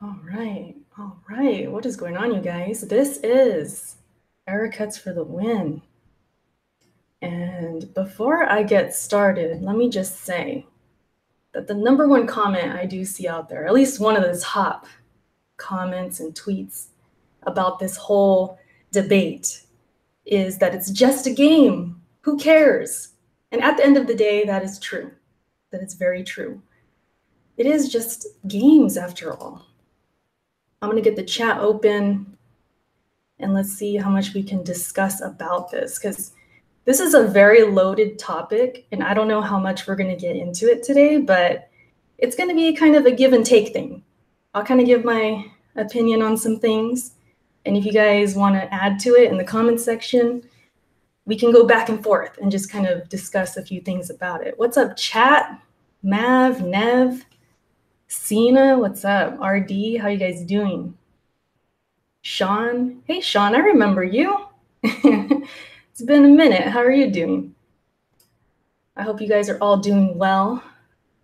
All right. All right. What is going on, you guys? This is Error Cuts for the Win. And before I get started, let me just say that the number one comment I do see out there, at least one of the top comments and tweets about this whole debate, is that it's just a game. Who cares? And at the end of the day, that is true. That is very true. It is just games after all. I'm going to get the chat open and let's see how much we can discuss about this, because this is a very loaded topic and I don't know how much we're going to get into it today, but it's going to be kind of a give and take thing. I'll kind of give my opinion on some things, and if you guys want to add to it in the comment section, we can go back and forth and just kind of discuss a few things about it. What's up, chat? Mav, Nev, Sina, what's up? RD, how you guys doing? Sean, hey Sean, I remember you. It's been a minute. How are you doing? I hope you guys are all doing well.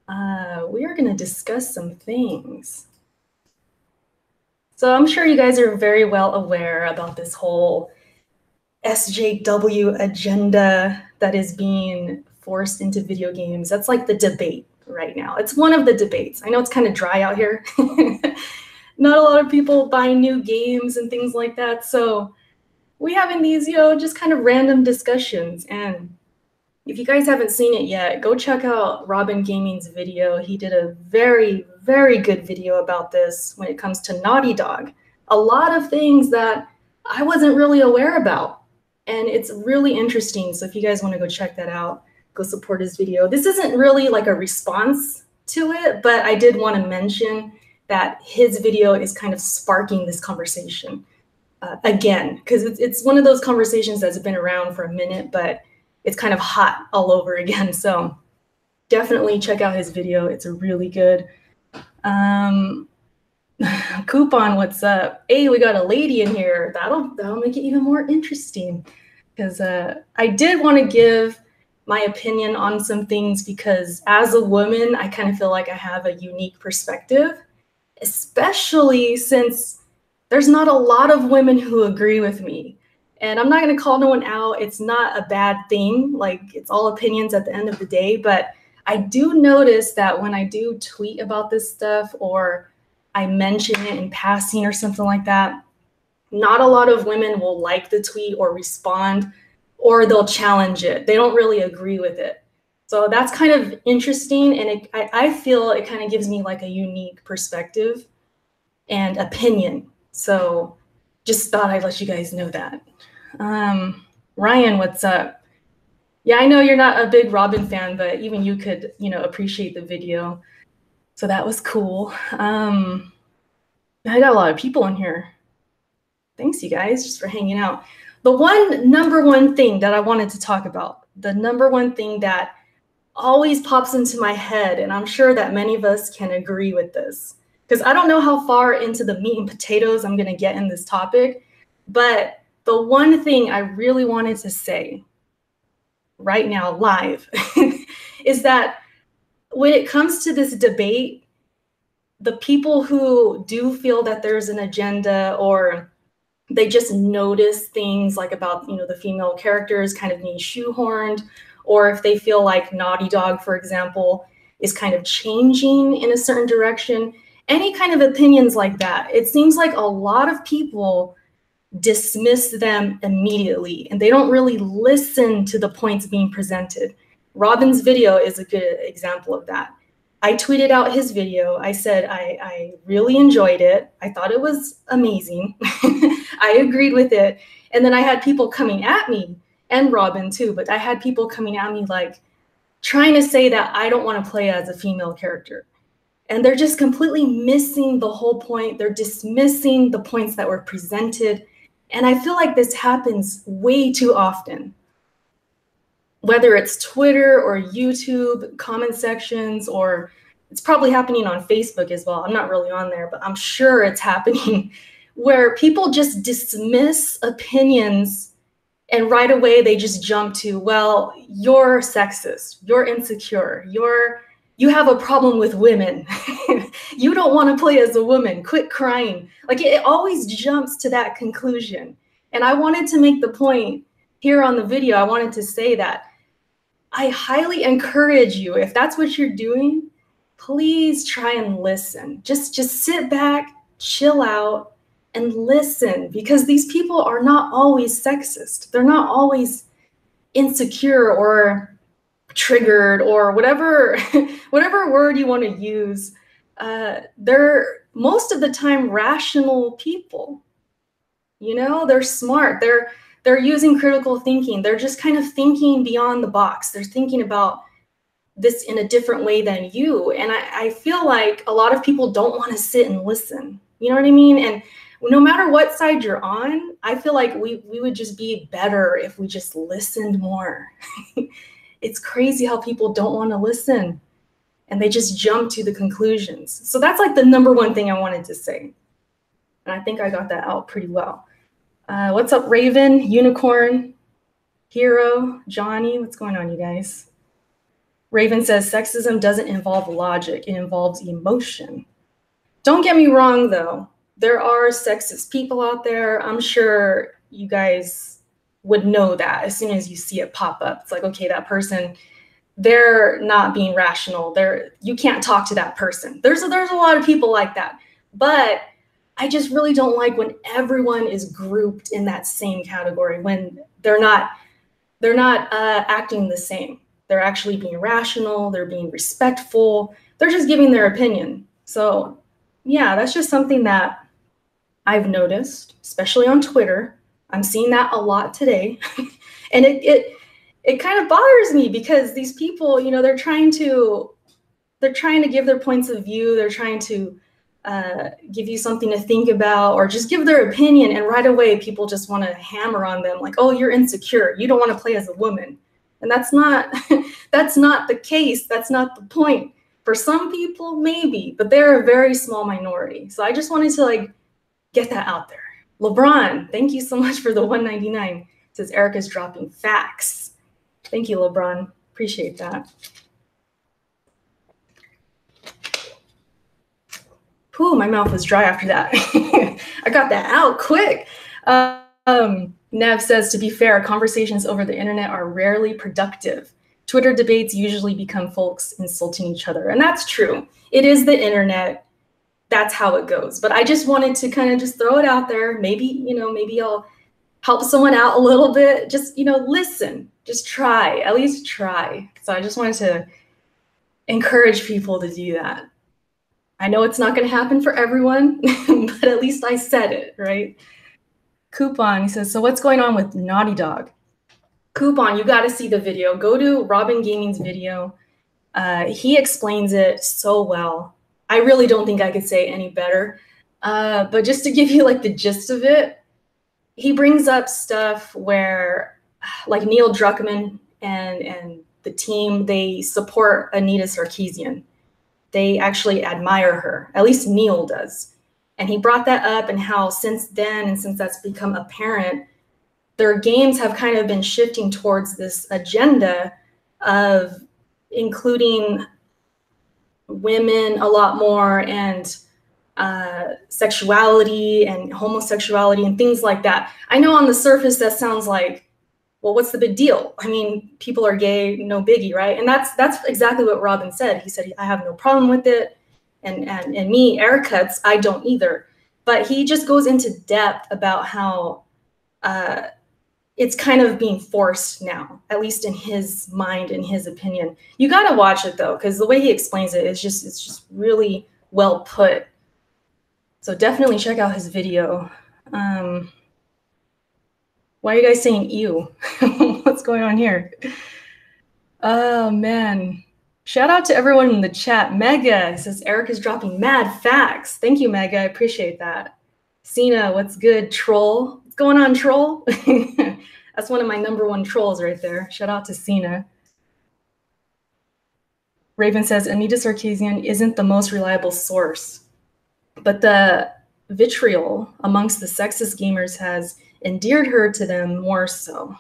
We are going to discuss some things. So I'm sure you guys are very well aware about this whole SJW agenda that is being forced into video games. That's like the debate right now. It's one of the debates. I know it's kind of dry out here. Not a lot of people buy new games and things like that. So we having these, just kind of random discussions. And if you guys haven't seen it yet, go check out Robin Gaming's video. He did a very, very good video about this when it comes to Naughty Dog. A lot of things that I wasn't really aware about. And it's really interesting. So if you guys want to go check that out, go support his video. This isn't really like a response to it, but I did want to mention that his video is kind of sparking this conversation again, because it's one of those conversations that's been around for a minute, but it's kind of hot all over again. So definitely check out his video. It's really good. Coupon, what's up? Hey, we got a lady in here. That'll make it even more interesting, because I did want to give my opinion on some things, because as a woman, I kind of feel like I have a unique perspective, especially since there's not a lot of women who agree with me. And I'm not going to call no one out. It's not a bad thing. Like, it's all opinions at the end of the day. But I do notice that when I do tweet about this stuff, or I mention it in passing or something like that, not a lot of women will like the tweet or respond, or they'll challenge it. They don't really agree with it. So that's kind of interesting. And I feel it kind of gives me like a unique perspective and opinion. So just thought I'd let you guys know that. Ryan, what's up? Yeah, I know you're not a big Robin fan, but even you could, appreciate the video. So that was cool. I got a lot of people in here. Thanks, you guys, just for hanging out. The number one thing that I wanted to talk about, the number one thing that always pops into my head, and I'm sure that many of us can agree with this, because I don't know how far into the meat and potatoes I'm going to get in this topic, but the one thing I really wanted to say right now, live, is that when it comes to this debate, the people who do feel that there's an agenda, or they just notice things like about, the female characters kind of being shoehorned, or if they feel like Naughty Dog, for example, is kind of changing in a certain direction, any kind of opinions like that, it seems like a lot of people dismiss them immediately, and they don't really listen to the points being presented. Robin's video is a good example of that. I tweeted out his video. I said I really enjoyed it. I thought it was amazing. I agreed with it. And then I had people coming at me, and Robin too, but I had people coming at me like trying to say that I don't want to play as a female character. And they're just completely missing the whole point. They're dismissing the points that were presented. And I feel like this happens way too often. Whether it's Twitter or YouTube comment sections, or it's probably happening on Facebook as well. I'm not really on there, but I'm sure it's happening, where people just dismiss opinions and right away they just jump to, well, you're sexist, you're insecure, you have a problem with women, You don't want to play as a woman. Quit crying. Like it always jumps to that conclusion. And I wanted to make the point here on the video. I wanted to say that I highly encourage you, if that's what you're doing, please try and listen. Just sit back, chill out, and listen, because these people are not always sexist. They're not always insecure or triggered or whatever word you want to use. They're most of the time rational people. You know, they're smart. They're using critical thinking. They're just kind of thinking beyond the box. They're thinking about this in a different way than you. And I feel like a lot of people don't want to sit and listen. You know what I mean? And no matter what side you're on, I feel like we would just be better if we just listened more. It's crazy how people don't want to listen and they just jump to the conclusions. So that's like the number one thing I wanted to say. And I think I got that out pretty well. What's up, Raven, Unicorn, Hero, Johnny? What's going on, you guys? Raven says, sexism doesn't involve logic, it involves emotion. Don't get me wrong, though. There are sexist people out there. I'm sure you guys would know that as soon as you see it pop up. It's like, okay, that person, they're not being rational. You can't talk to that person. There's a lot of people like that. But I just really don't like when everyone is grouped in that same category, when they're not acting the same. They're actually being rational. They're being respectful. They're just giving their opinion. So yeah, that's just something that I've noticed, especially on Twitter. I'm seeing that a lot today. And it kind of bothers me because these people, you know, they're trying to give their points of view. They're trying to give you something to think about or just give their opinion. And right away, people just want to hammer on them like, oh, you're insecure. You don't want to play as a woman. And that's not, that's not the case. That's not the point. For some people, maybe, but they're a very small minority. So I just wanted to like get that out there. LeBron, thank you so much for the 199. It says Erica's dropping facts. Thank you, LeBron. Appreciate that. Ooh, my mouth was dry after that. I got that out quick. Nev says, to be fair, conversations over the internet are rarely productive. Twitter debates usually become folks insulting each other. And that's true. It is the internet. That's how it goes. But I just wanted to kind of just throw it out there. Maybe, you know, maybe I'll help someone out a little bit. Just, you know, listen, just try, at least try. So I just wanted to encourage people to do that. I know it's not going to happen for everyone, but at least I said it, right? Coupon, he says, so what's going on with Naughty Dog? Coupon, you got to see the video. Go to Robin Gaming's video. He explains it so well. I really don't think I could say any better. But just to give you like the gist of it, he brings up stuff where like Neil Druckmann and the team, they support Anita Sarkeesian. They actually admire her, at least Neil does. And he brought that up and how since then, and since that's become apparent, their games have kind of been shifting towards this agenda of including women a lot more and sexuality and homosexuality and things like that. I know on the surface that sounds like, well, what's the big deal? I mean, people are gay, no biggie, right? And that's exactly what Robin said. He said, I have no problem with it. And me, Erica's, I don't either. But he just goes into depth about how it's kind of being forced now, at least in his mind, in his opinion. You got to watch it, though, because the way he explains it is just, it's just really well put. So definitely check out his video. Why are you guys saying ew? What's going on here? Oh, man. Shout out to everyone in the chat. Mega says Eric is dropping mad facts. Thank you, Mega. I appreciate that. Cena, what's good? Troll. What's going on, Troll? That's one of my #1 trolls right there. Shout out to Cena. Raven says Anita Sarkeesian isn't the most reliable source, but the vitriol amongst the sexist gamers has endeared her to them more so.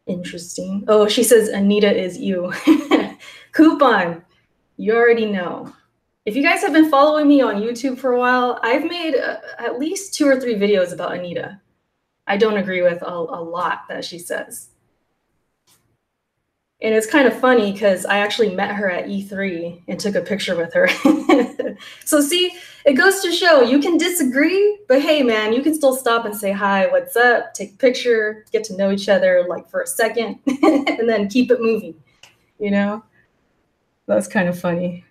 Interesting. Oh, she says Anita is you. Coupon, you already know. If you guys have been following me on YouTube for a while, I've made at least 2 or 3 videos about Anita. I don't agree with a lot that she says. And it's kind of funny because I actually met her at E3 and took a picture with her. So see, it goes to show you can disagree, but hey man, you can still stop and say hi, what's up, take a picture, get to know each other like for a second, and then keep it moving, you know? That's kind of funny.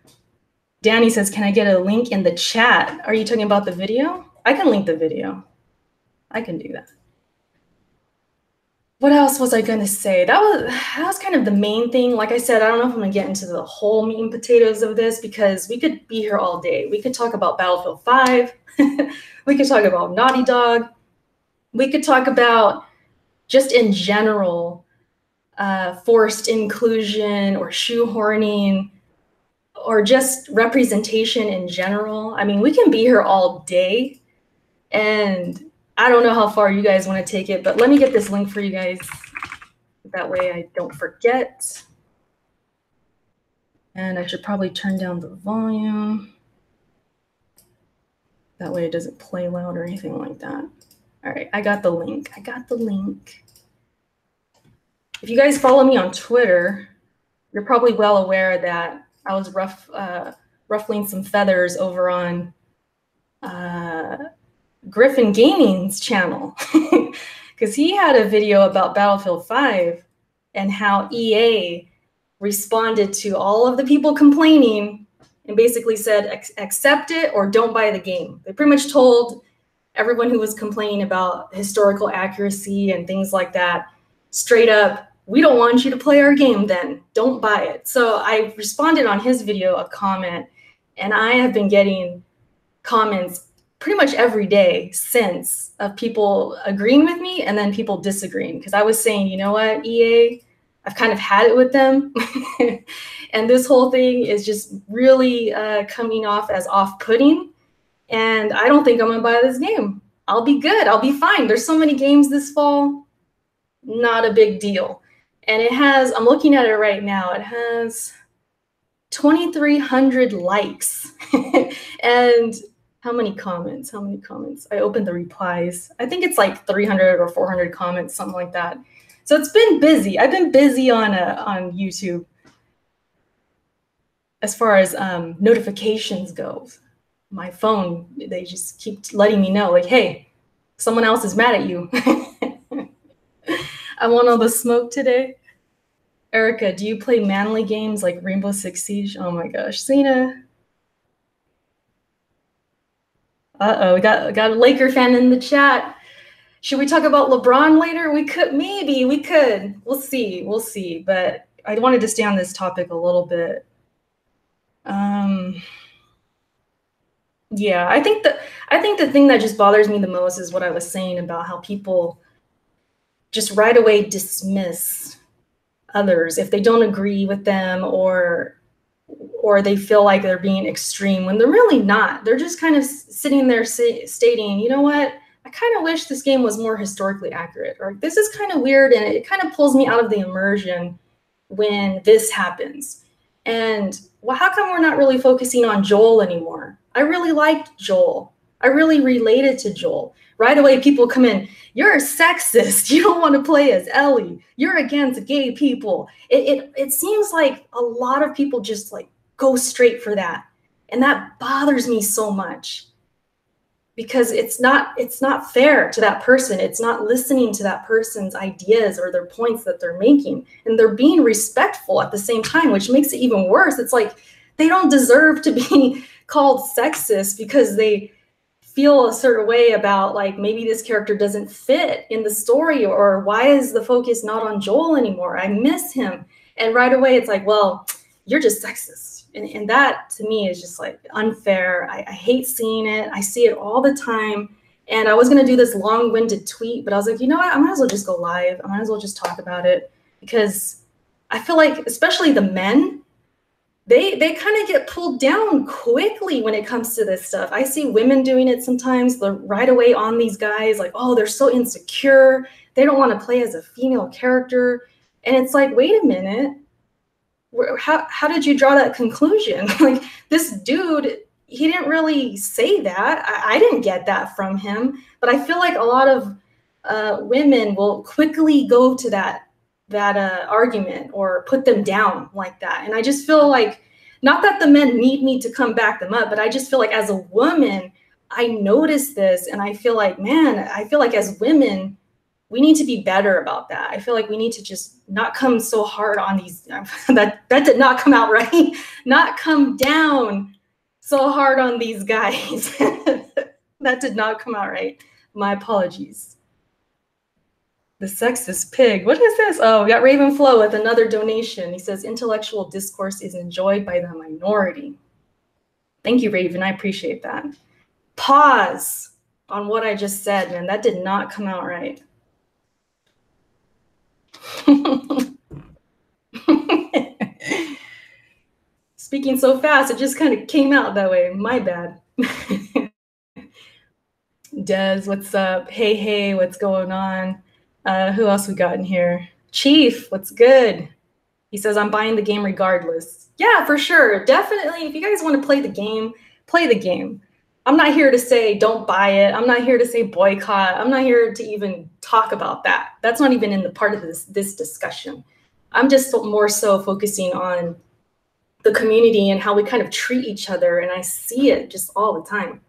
Danny says, can I get a link in the chat? Are you talking about the video? I can link the video. I can do that. What else was I gonna say? That was kind of the main thing. Like I said, I don't know if I'm gonna get into the whole meat and potatoes of this because we could be here all day. We could talk about Battlefield 5. We could talk about Naughty Dog. We could talk about just in general, forced inclusion or shoehorning or just representation in general. I mean, we can be here all day, and I don't know how far you guys want to take it, but let me get this link for you guys. That way I don't forget. And I should probably turn down the volume. That way it doesn't play loud or anything like that. All right, I got the link. I got the link. If you guys follow me on Twitter, you're probably well aware that I was ruffling some feathers over on Griffin Gaming's channel because he had a video about Battlefield 5 and how EA responded to all of the people complaining and basically said, accept it or don't buy the game. They pretty much told everyone who was complaining about historical accuracy and things like that, straight up, we don't want you to play our game then, don't buy it. So I responded on his video, a comment, and I have been getting comments pretty much every day since of people agreeing with me and then people disagreeing. Because I was saying, you know what, EA, I've kind of had it with them. And this whole thing is just really coming off as off-putting. And I don't think I'm gonna buy this game. I'll be good, I'll be fine. There's so many games this fall, not a big deal. And it has, I'm looking at it right now, it has 2,300 likes. And how many comments? How many comments? I opened the replies. I think it's like 300 or 400 comments, something like that. So it's been busy. I've been busy on YouTube as far as notifications go. My phone, they just keep letting me know, like, hey, someone else is mad at you. I want all the smoke today. Erica, do you play manly games like Rainbow Six Siege? Oh my gosh, Cena. Uh-oh, we got a Laker fan in the chat. Should we talk about LeBron later? We could, maybe we could. We'll see. But I wanted to stay on this topic a little bit. Yeah, I think the thing that just bothers me the most is what I was saying about how people just right away dismiss others if they don't agree with them or they feel like they're being extreme when they're really not. They're just kind of sitting there stating, you know what, I kind of wish this game was more historically accurate, or this is kind of weird and it kind of pulls me out of the immersion when this happens. And well, how come we're not really focusing on Joel anymore? I really liked Joel. I really related to Joel. Right away, people come in, you're a sexist. You don't want to play as Ellie. You're against gay people. It seems like a lot of people just like go straight for that. And that bothers me so much because it's not fair to that person. It's not listening to that person's ideas or their points that they're making. And they're being respectful at the same time, which makes it even worse. It's like they don't deserve to be called sexist because they feel a certain way about like maybe this character doesn't fit in the story, or why is the focus not on Joel anymore? I miss him. And right away it's like, well, you're just sexist. And that to me is just like unfair. I hate seeing it. I see it all the time. And I was gonna do this long-winded tweet, but I was like, you know what? I might as well just go live. I might as well just talk about it because I feel like, especially the men, they kind of get pulled down quickly when it comes to this stuff. I see women doing it sometimes. They're right away on these guys like, oh, they're so insecure. They don't want to play as a female character. And it's like, wait a minute. how did you draw that conclusion? Like, this dude, he didn't really say that. I didn't get that from him, but I feel like a lot of women will quickly go to that argument or put them down like that. And I just feel like, not that the men need me to come back them up, but I just feel like as a woman, I notice this, and I feel like, man, I feel like as women, we need to be better about that. I feel like we need to just not come so hard on these, that did not come out right, not come down so hard on these guys. That did not come out right. My apologies. The sexist pig. What is this? Oh, we got Raven Flo with another donation. He says, intellectual discourse is enjoyed by the minority. Thank you, Raven. I appreciate that. Pause on what I just said, man. That did not come out right. Speaking so fast, it just kind of came out that way. My bad. Des, what's up? Hey, what's going on? Who else we got in here? Chief, what's good? He says, I'm buying the game regardless. Yeah, for sure. Definitely. If you guys want to play the game, play the game. I'm not here to say don't buy it. I'm not here to say boycott. I'm not here to even talk about that. That's not even in the part of this discussion. I'm just more so focusing on the community and how we kind of treat each other. And I see it just all the time.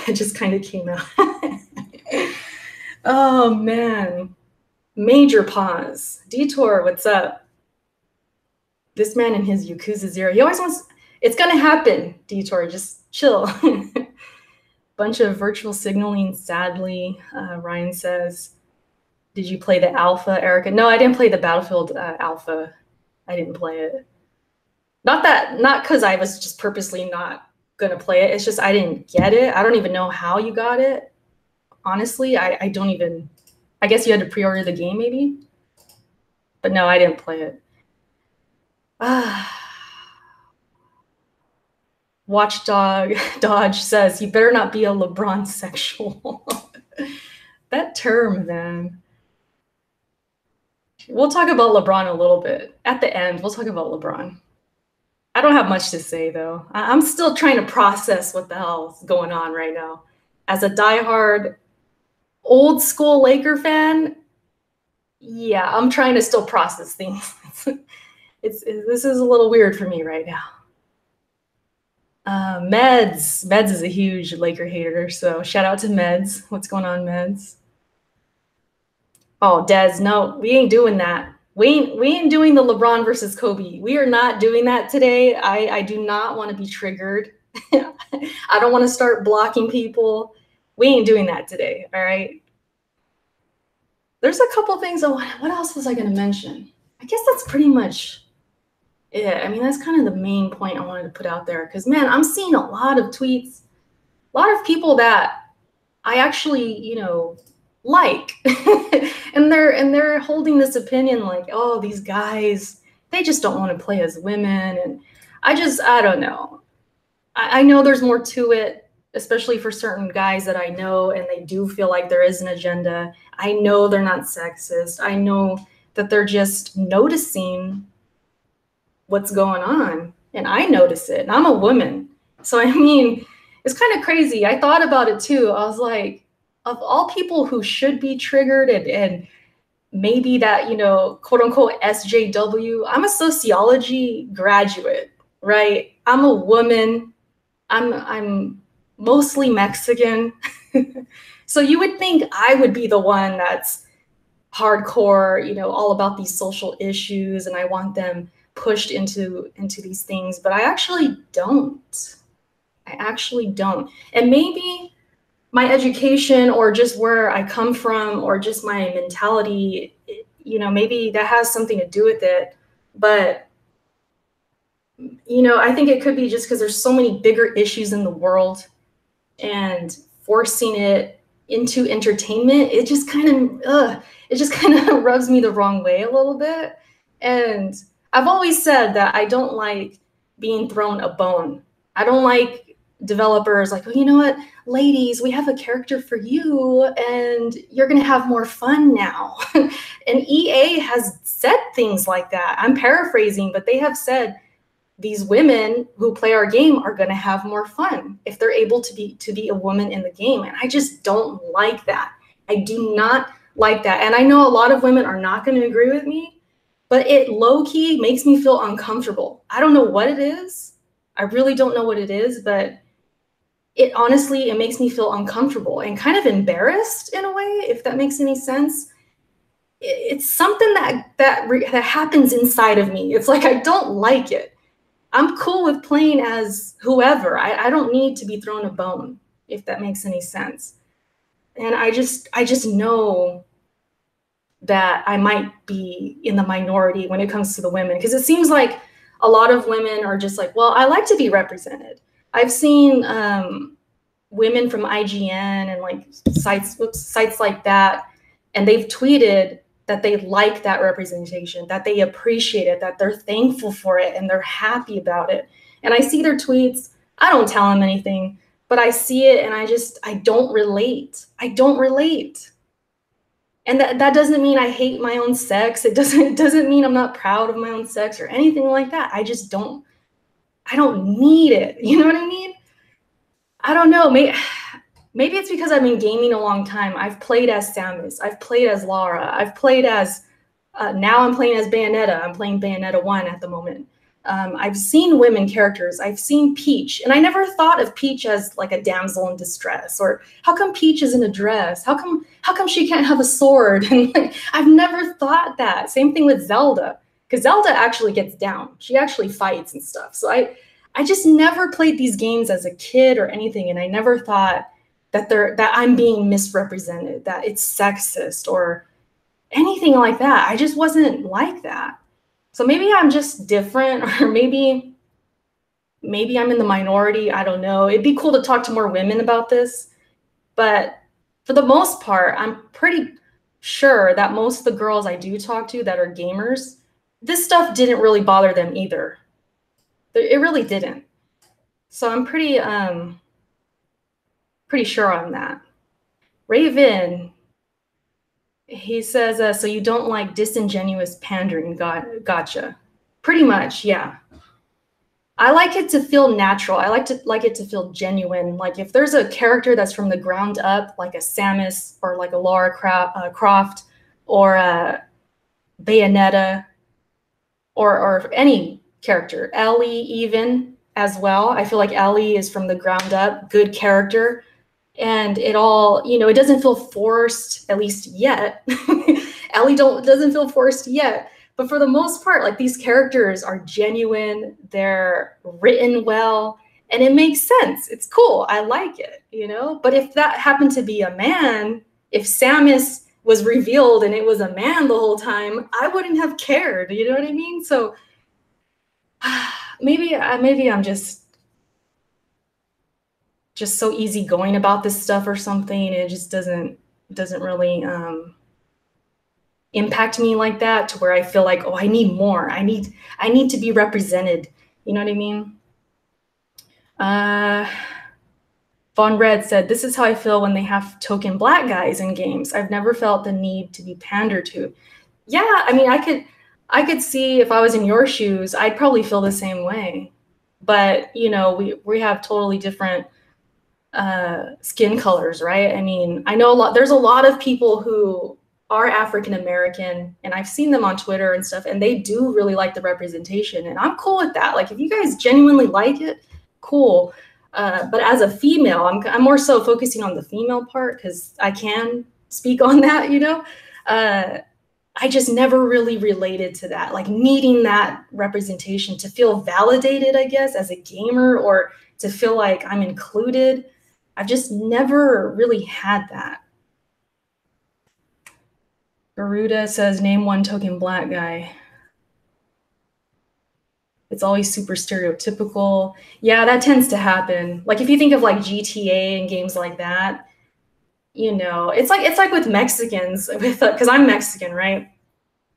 It just kind of came out. Oh, man. Major pause. Detour, what's up? This man in his Yakuza Zero. He always wants... It's going to happen, Detour. Just chill. Bunch of virtual signaling, sadly, Ryan says. Did you play the alpha, Erica? No, I didn't play the Battlefield alpha. I didn't play it. Not because I was just purposely not going to play it. It's just I didn't get it. I don't even know how you got it. Honestly, I don't even... I guess you had to pre-order the game, maybe? But no, I didn't play it. Watchdog Dodge says, you better not be a LeBron sexual. That term, man. We'll talk about LeBron a little bit. At the end, we'll talk about LeBron. I don't have much to say, though. I'm still trying to process what the hell's going on right now. As a diehard, old school Laker fan, yeah, I'm trying to still process things. This is a little weird for me right now. Meds is a huge Laker hater, so shout out to Meds. What's going on, Meds? Oh, Des, no, we ain't doing that. We ain't doing the LeBron versus Kobe. We are not doing that today. I do not want to be triggered. I don't want to start blocking people. We ain't doing that today, all right? There's a couple things. What else was I going to mention? I guess that's pretty much it. I mean, that's kind of the main point I wanted to put out there. Because, man, I'm seeing a lot of tweets, a lot of people that I actually, like. and they're holding this opinion like, oh, these guys, they just don't want to play as women. And I don't know. I know there's more to it, especially for certain guys that I know, and they do feel like there is an agenda. I know they're not sexist. I know that they're just noticing what's going on, and I notice it, and I'm a woman. So, I mean, it's kind of crazy. I thought about it too. I was like, of all people who should be triggered and maybe that, quote unquote SJW, I'm a sociology graduate, right? I'm a woman. I'm mostly Mexican. So you would think I would be the one that's hardcore, all about these social issues, and I want them pushed into these things, but I actually don't. And maybe my education or just where I come from or just my mentality, maybe that has something to do with it. But, I think it could be just because there's so many bigger issues in the world, and forcing it into entertainment, it just kind of rubs me the wrong way a little bit. And I've always said that I don't like being thrown a bone. I don't like developers like, oh, you know what, ladies, we have a character for you and you're going to have more fun now. And EA has said things like that. I'm paraphrasing, but they have said these women who play our game are going to have more fun if they're able to be a woman in the game. And I just don't like that. I do not like that. And I know a lot of women are not going to agree with me, but it low-key makes me feel uncomfortable. I don't know what it is. I really don't know what it is, but it honestly, it makes me feel uncomfortable and kind of embarrassed in a way, if that makes any sense. It's something that happens inside of me. It's like, I don't like it. I'm cool with playing as whoever. I don't need to be thrown a bone, if that makes any sense. And I just know that I might be in the minority when it comes to the women, because it seems like a lot of women are just like, well, I like to be represented. I've seen women from IGN and like sites like that, and they've tweeted that they like that representation, that they appreciate it, that they're thankful for it, and they're happy about it. And I see their tweets. I don't tell them anything, but I see it and I don't relate. I don't relate. And that doesn't mean I hate my own sex. It doesn't mean I'm not proud of my own sex or anything like that. I don't need it. You know what I mean? I don't know. Maybe it's because I've been gaming a long time. I've played as Samus. I've played as Lara. I've played as, now I'm playing as Bayonetta. I'm playing Bayonetta 1 at the moment. I've seen women characters. I've seen Peach. And I never thought of Peach as like a damsel in distress. Or how come Peach is in a dress? How come she can't have a sword? And like, I've never thought that. Same thing with Zelda. Because Zelda actually gets down. She actually fights and stuff. So I just never played these games as a kid or anything. And I never thought that I'm being misrepresented, that it's sexist or anything like that. I just wasn't like that. So maybe I'm just different, or maybe I'm in the minority. I don't know. It'd be cool to talk to more women about this. But for the most part, I'm pretty sure that most of the girls I do talk to that are gamers, this stuff didn't really bother them either. It really didn't. So I'm pretty sure on that. Raven, he says, so you don't like disingenuous pandering. Gotcha. Pretty much, yeah. I like it to feel natural. I like it to feel genuine. Like if there's a character that's from the ground up, like a Samus or like a Lara Croft or a Bayonetta or any character, Ellie even as well. I feel like Ellie is from the ground up, good character. And it all, it doesn't feel forced, at least yet. Ellie doesn't feel forced yet. But for the most part, like these characters are genuine, they're written well, and it makes sense. It's cool. I like it, But if that happened to be a man, if Samus was revealed and it was a man the whole time, I wouldn't have cared. You know what I mean? So maybe I'm just so easygoing about this stuff or something. It just doesn't really impact me like that, to where I feel like, oh, I need more. I need to be represented. You know what I mean? Von Red said, this is how I feel when they have token black guys in games. I've never felt the need to be pandered to. Yeah, I mean, I could see if I was in your shoes, I'd probably feel the same way. But, we have totally different skin colors, right? I mean, I know there's a lot of people who are African American, and I've seen them on Twitter and stuff, and they do really like the representation, and I'm cool with that. Like, if you guys genuinely like it, cool. But as a female, I'm more so focusing on the female part because I can speak on that, I just never really related to that, like needing that representation to feel validated, I guess, as a gamer, or to feel like I'm included. I've just never really had that. Garuda says, name one token black guy. It's always super stereotypical. Yeah, that tends to happen. Like if you think of like GTA and games like that, it's like with Mexicans, because I'm Mexican, right?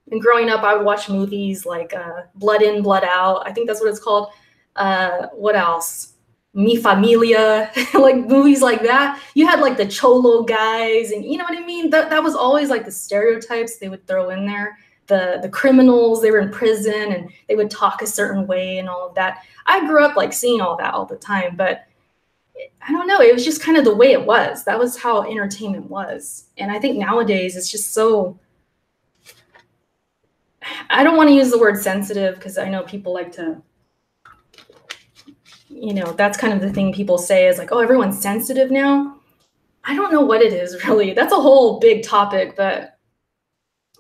And growing up, I would watch movies like Blood In, Blood Out. I think that's what it's called. What else? Mi Familia, like movies like that. You had like the cholo guys, and you know what I mean? That was always like the stereotypes they would throw in there. The criminals, they were in prison and they would talk a certain way and all of that. I grew up like seeing all that all the time, but I don't know, it was just kind of the way it was. That was how entertainment was. And I think nowadays it's just so, I don't want to use the word sensitive because I know people like to, you know, that's kind of the thing people say is like, oh, everyone's sensitive now. I don't know what it is really. That's a whole big topic, but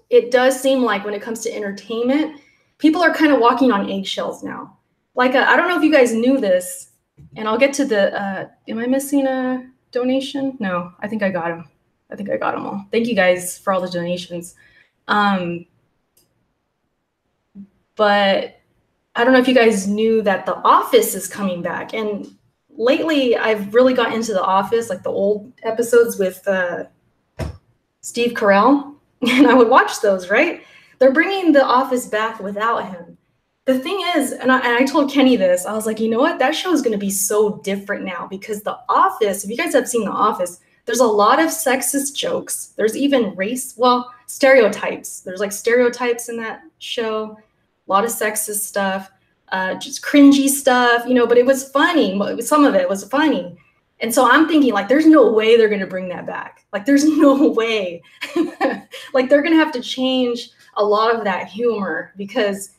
it does seem like when it comes to entertainment, people are kind of walking on eggshells now. Like, I don't know if you guys knew this, and I'll get to the, am I missing a donation? No, I think I got them. I think I got them all. Thank you guys for all the donations. But I don't know if you guys knew that The Office is coming back. And lately, I've really got into The Office, like the old episodes with Steve Carell. And I would watch those, right? They're bringing The Office back without him. The thing is, and I told Kenny this, I was like, you know what? That show is going to be so different now because The Office, if you guys have seen The Office, there's a lot of sexist jokes. There's even stereotypes. There's like stereotypes in that show. A lot of sexist stuff, just cringy stuff, you know, but it was funny. Some of it was funny. And so I'm thinking like, there's no way they're going to bring that back. Like, there's no way. Like, they're going to have to change a lot of that humor because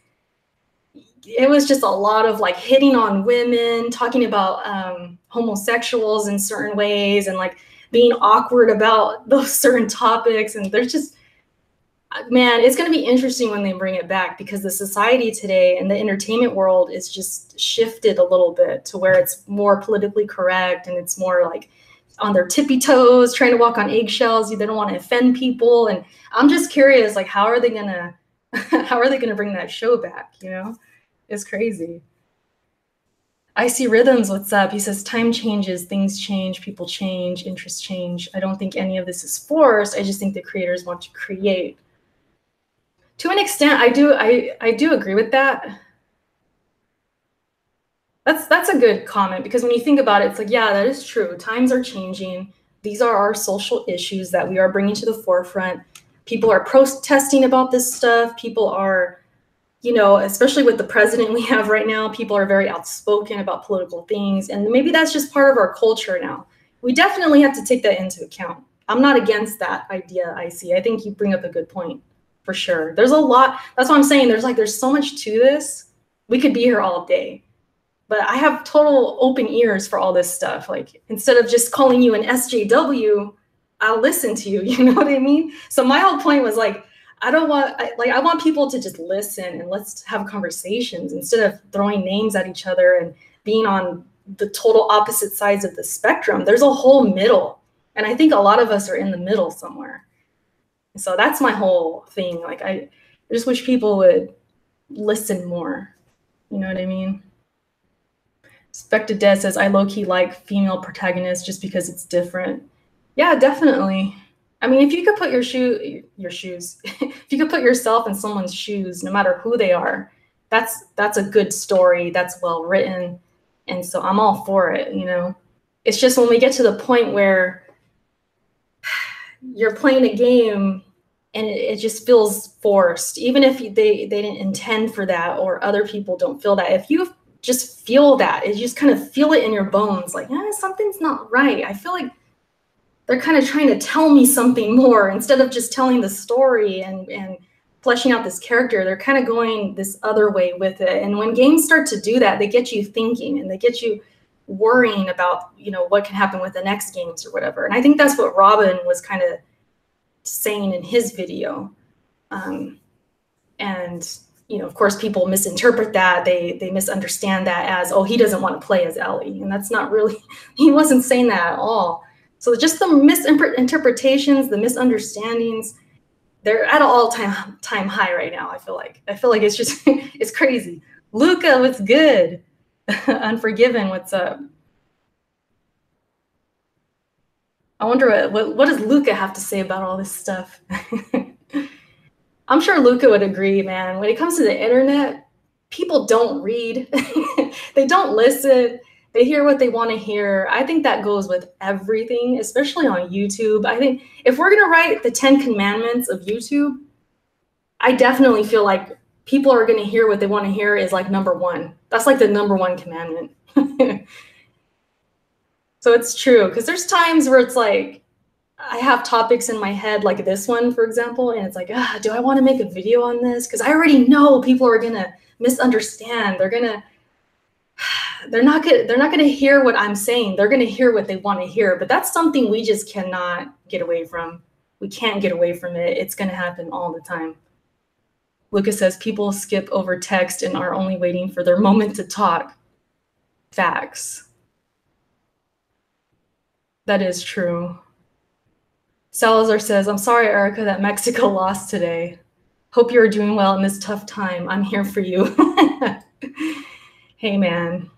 it was just a lot of like hitting on women, talking about homosexuals in certain ways and like being awkward about those certain topics. And there's just, man, it's going to be interesting when they bring it back because the society today and the entertainment world is just shifted a little bit to where it's more politically correct and it's more like on their tippy toes, trying to walk on eggshells. They don't want to offend people. And I'm just curious, like, how are they going to bring that show back? You know, it's crazy. I see Rhythms, what's up? He says, time changes, things change, people change, interests change. I don't think any of this is forced. I just think the creators want to create. To an extent, I do agree with that. That's a good comment because when you think about it, it's like, yeah, that is true. Times are changing. These are our social issues that we are bringing to the forefront. People are protesting about this stuff. People are, you know, especially with the president we have right now, people are very outspoken about political things. And maybe that's just part of our culture now. We definitely have to take that into account. I'm not against that idea, Icy. I think you bring up a good point. For sure. There's a lot. That's what I'm saying. There's so much to this. We could be here all day. But I have total open ears for all this stuff. Like, instead of just calling you an SJW, I'll listen to you. You know what I mean? So my whole point was like, I want people to just listen and let's have conversations instead of throwing names at each other and being on the total opposite sides of the spectrum. There's a whole middle. And I think a lot of us are in the middle somewhere. So that's my whole thing. Like, I just wish people would listen more. You know what I mean? Spectre Dead says, I low-key like female protagonists just because it's different. Yeah, definitely. I mean, if you could put your shoes, if you could put yourself in someone's shoes, no matter who they are, that's a good story. That's well written. And so I'm all for it, you know? It's just when we get to the point where you're playing a game and it just feels forced, even if they didn't intend for that or other people don't feel that. If you just feel that, you just kind of feel it in your bones, like, something's not right. I feel like they're kind of trying to tell me something more instead of just telling the story and fleshing out this character. They're kind of going this other way with it. And when games start to do that, they get you thinking and they get you worrying about, you know, what can happen with the next games or whatever. And I think that's what Robin was kind of saying in his video. And, you know, of course, people misinterpret that. They misunderstand that as, oh, he doesn't want to play as Ellie. And that's not really, he wasn't saying that at all. So just the misinterpretations, the misunderstandings, they're at an all-time high right now, I feel like. I feel like it's just, it's crazy. Luca, what's good? Unforgiven, what's up? I wonder what does Luca have to say about all this stuff? I'm sure Luca would agree, man. When it comes to the internet, people don't read. They don't listen. They hear what they want to hear. I think that goes with everything, especially on YouTube. I think if we're going to write the 10 commandments of YouTube, I definitely feel like people are going to hear what they want to hear is like number one. That's like the number one commandment. So it's true, because there's times where it's like, I have topics in my head, like this one, for example, and it's like, do I want to make a video on this? Because I already know people are going to misunderstand. They're not gonna hear what I'm saying. They're gonna hear what they want to hear. But that's something we just cannot get away from. We can't get away from it. It's gonna happen all the time. Lucas says people skip over text and are only waiting for their moment to talk. Facts. That is true. Salazar says, I'm sorry, Erica, that Mexico lost today. Hope you're doing well in this tough time. I'm here for you. Hey, man.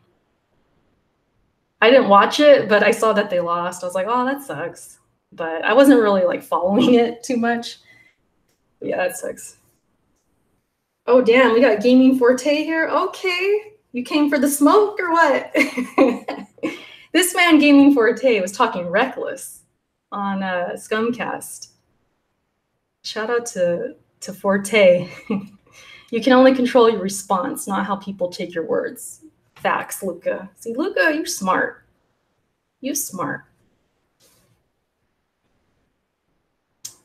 I didn't watch it, but I saw that they lost. I was like, oh, that sucks. But I wasn't really like following it too much. But yeah, that sucks. Oh, damn, we got Gaming Forte here. Okay, you came for the smoke or what? This man, Gaming Forte, was talking reckless on Scumcast. Shout out to Forte. You can only control your response, not how people take your words. Facts, Luca. See, Luca, you're smart. You smart.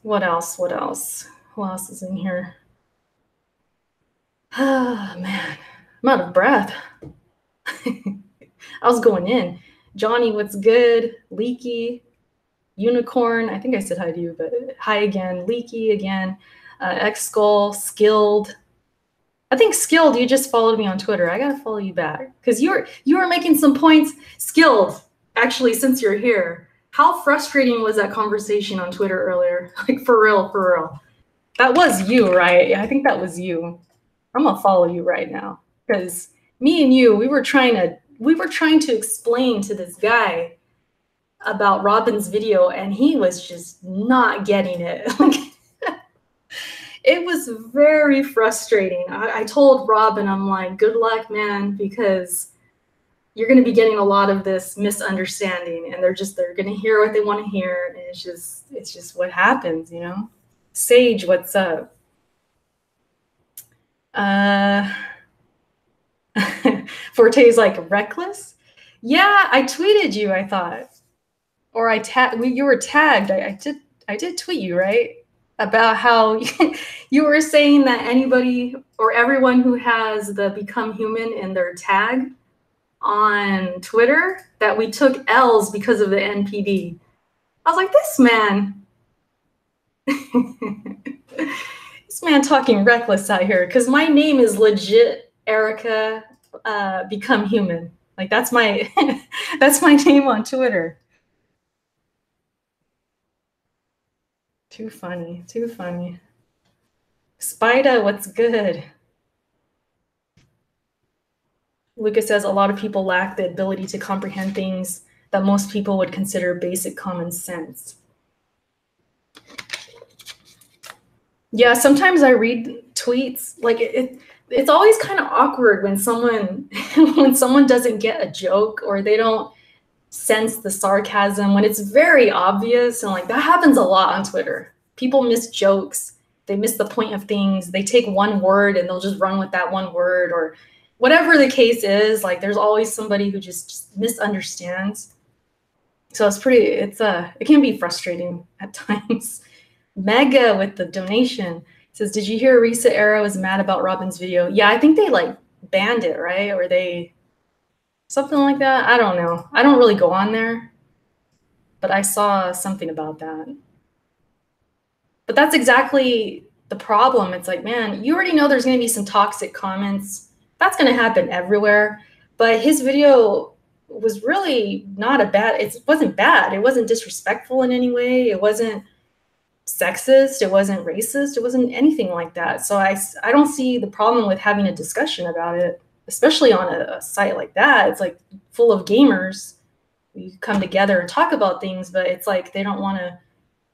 What else? What else? Who else is in here? Ah, man. I'm out of breath. I was going in. Johnny, what's good? Leaky. Unicorn. I think I said hi to you, but hi again. Leaky again. X-Skull. Skilled. I think Skilled, you just followed me on Twitter. I gotta follow you back because you were making some points. Skilled, actually, since you're here, how frustrating was that conversation on Twitter earlier? Like for real, for real. That was you, right? Yeah, I think that was you. I'm gonna follow you right now because me and you, we were trying to explain to this guy about Robin's video, and he was just not getting it. It was very frustrating. I told Robin, I'm like, good luck, man, because you're going to be getting a lot of this misunderstanding, and they're going to hear what they want to hear, and it's just what happens, you know. Sage, what's up? Forte's like reckless. Yeah, I tweeted you. I thought, or you were tagged. I did tweet you, right? About how you were saying that anybody or everyone who has the become human in their tag on Twitter, that we took L's because of the NPD. I was like, this man, this man talking reckless out here, because my name is legit Erica Become Human. Like that's my that's my name on Twitter. Too funny, too funny. Spida, what's good? Lucas says a lot of people lack the ability to comprehend things that most people would consider basic common sense. Yeah, sometimes I read tweets, like it's always kind of awkward when someone doesn't get a joke or they don't sense the sarcasm when it's very obvious, and like that happens a lot on Twitter. People miss jokes, they miss the point of things, they take one word and they'll just run with that one word, or whatever the case is. Like there's always somebody who just misunderstands. So it can be frustrating at times. Mega with the donation says, did you hear Risa Era was mad about Robin's video? Yeah, I think they like banned it, right? Or they something like that. I don't know. I don't really go on there, but I saw something about that. But that's exactly the problem. It's like, man, you already know there's going to be some toxic comments. That's going to happen everywhere. But his video was really not it wasn't bad. It wasn't disrespectful in any way. It wasn't sexist. It wasn't racist. It wasn't anything like that. So I don't see the problem with having a discussion about it, especially on a site like that. It's like full of gamers. We come together and talk about things, but it's like they don't want to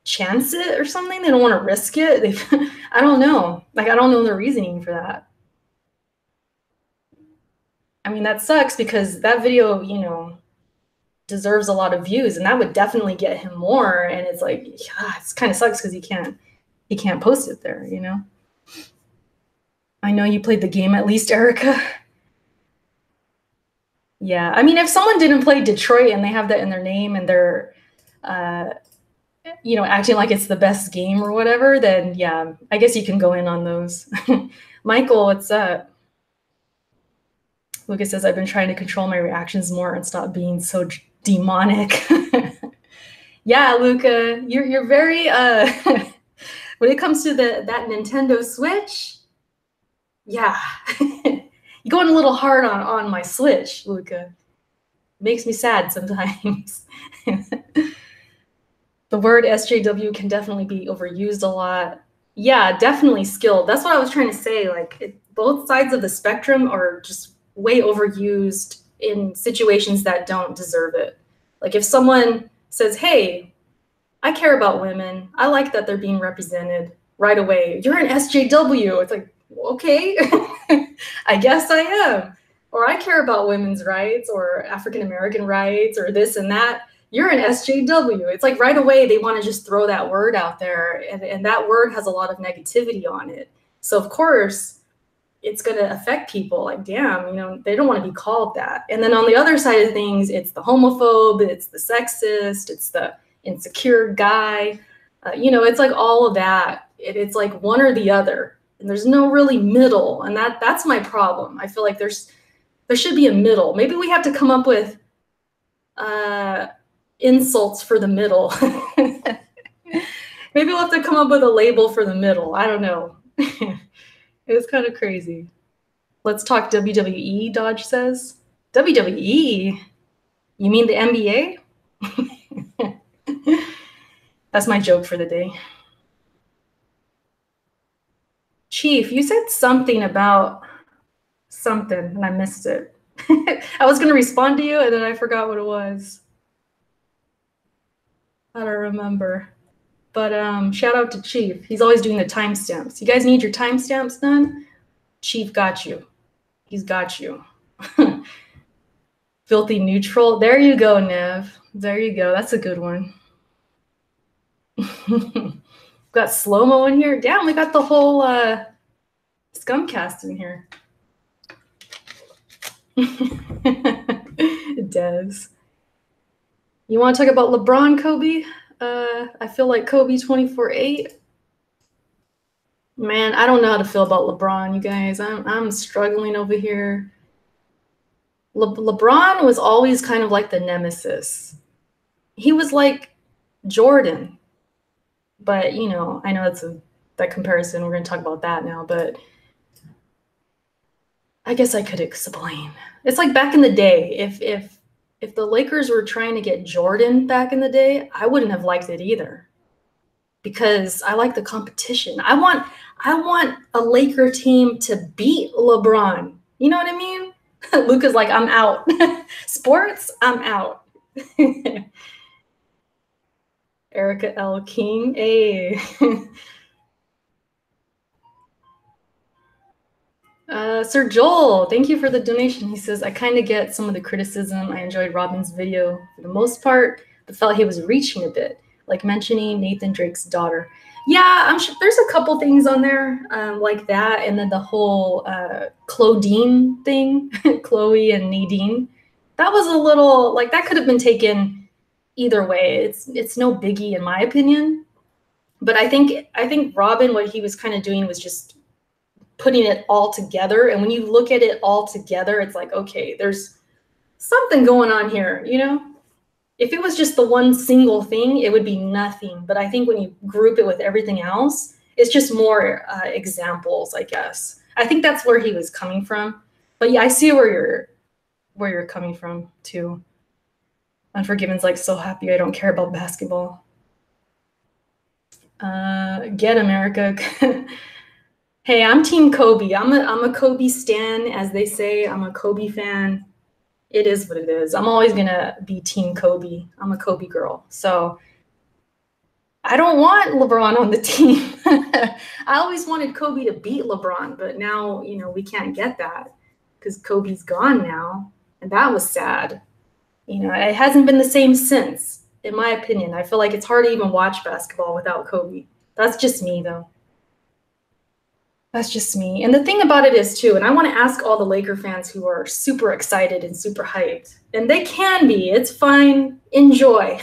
chance it or something. They don't want to risk it. I don't know. Like, I don't know the reasoning for that. I mean, that sucks because that video, you know, deserves a lot of views, and that would definitely get him more. And it's like, yeah, it kind of sucks because he can't post it there, you know. I know you played the game at least, Erica. Yeah, I mean, if someone didn't play Detroit and they have that in their name and they're, you know, acting like it's the best game or whatever, then yeah, I guess you can go in on those. Michael, what's up? Lucas says, I've been trying to control my reactions more and stop being so demonic. Yeah, Luca, you're very, when it comes to that Nintendo Switch, yeah. You're going a little hard on my Switch, Luca. Makes me sad sometimes. The word SJW can definitely be overused a lot. Yeah, definitely skilled. That's what I was trying to say. Like, both sides of the spectrum are just way overused in situations that don't deserve it. Like, if someone says, hey, I care about women, I like that they're being represented, right away, you're an SJW. It's like, okay, I guess I am. Or I care about women's rights or African-American rights or this and that. You're an SJW. It's like right away they want to just throw that word out there, and that word has a lot of negativity on it. So of course it's going to affect people. Like, damn, you know, they don't want to be called that. And then on the other side of things, it's the homophobe, it's the sexist, it's the insecure guy. You know, it's like all of that. It's like one or the other, and there's no really middle. And that's my problem. I feel like there should be a middle. Maybe we have to come up with insults for the middle. Maybe we'll have to come up with a label for the middle. I don't know. It's kind of crazy. Let's talk WWE, Dodge says. WWE? You mean the NBA? That's my joke for the day. Chief, you said something about something and I missed it. I was going to respond to you and then I forgot what it was. I don't remember. But shout out to Chief. He's always doing the timestamps. You guys need your timestamps done? Chief got you. He's got you. Filthy neutral. There you go, Nev. There you go. That's a good one. Got slow-mo in here. Damn, we got the whole Scumcast in here. Devs. You want to talk about LeBron, Kobe? I feel like Kobe 24/8. Man, I don't know how to feel about LeBron, you guys. I'm struggling over here. LeBron was always kind of like the nemesis. He was like Jordan. But, you know, I know that's that comparison. We're going to talk about that now, but I guess I could explain. It's like back in the day, if the Lakers were trying to get Jordan back in the day, I wouldn't have liked it either. Because I like the competition. I want a Laker team to beat LeBron. You know what I mean? Luca's like, I'm out. Sports, I'm out. Erica L. King, hey. Sir Joel, thank you for the donation. He says, I kind of get some of the criticism. I enjoyed Robin's video for the most part, but felt he was reaching a bit, like mentioning Nathan Drake's daughter. Yeah, I'm sure there's a couple things on there like that, and then the whole Claudine thing, Chloe and Nadine. That was a little, like, that could have been taken either way. It's no biggie in my opinion. But I think Robin, what he was kind of doing was just putting it all together. And when you look at it all together, it's like, okay, there's something going on here, you know? If it was just the one single thing, it would be nothing. But I think when you group it with everything else, it's just more examples, I guess. I think that's where he was coming from. But yeah, I see where you're coming from too. Unforgiven's like, so happy I don't care about basketball. Get America. Hey, I'm Team Kobe. I'm a Kobe stan, as they say. I'm a Kobe fan. It is what it is. I'm always gonna be Team Kobe. I'm a Kobe girl. So I don't want LeBron on the team. I always wanted Kobe to beat LeBron, but now, you know, we can't get that. because Kobe's gone now, and that was sad. You know, it hasn't been the same since, in my opinion. I feel like it's hard to even watch basketball without Kobe. That's just me, though. That's just me. And the thing about it is, too, and I want to ask all the Laker fans who are super excited and super hyped, and they can be, it's fine, enjoy.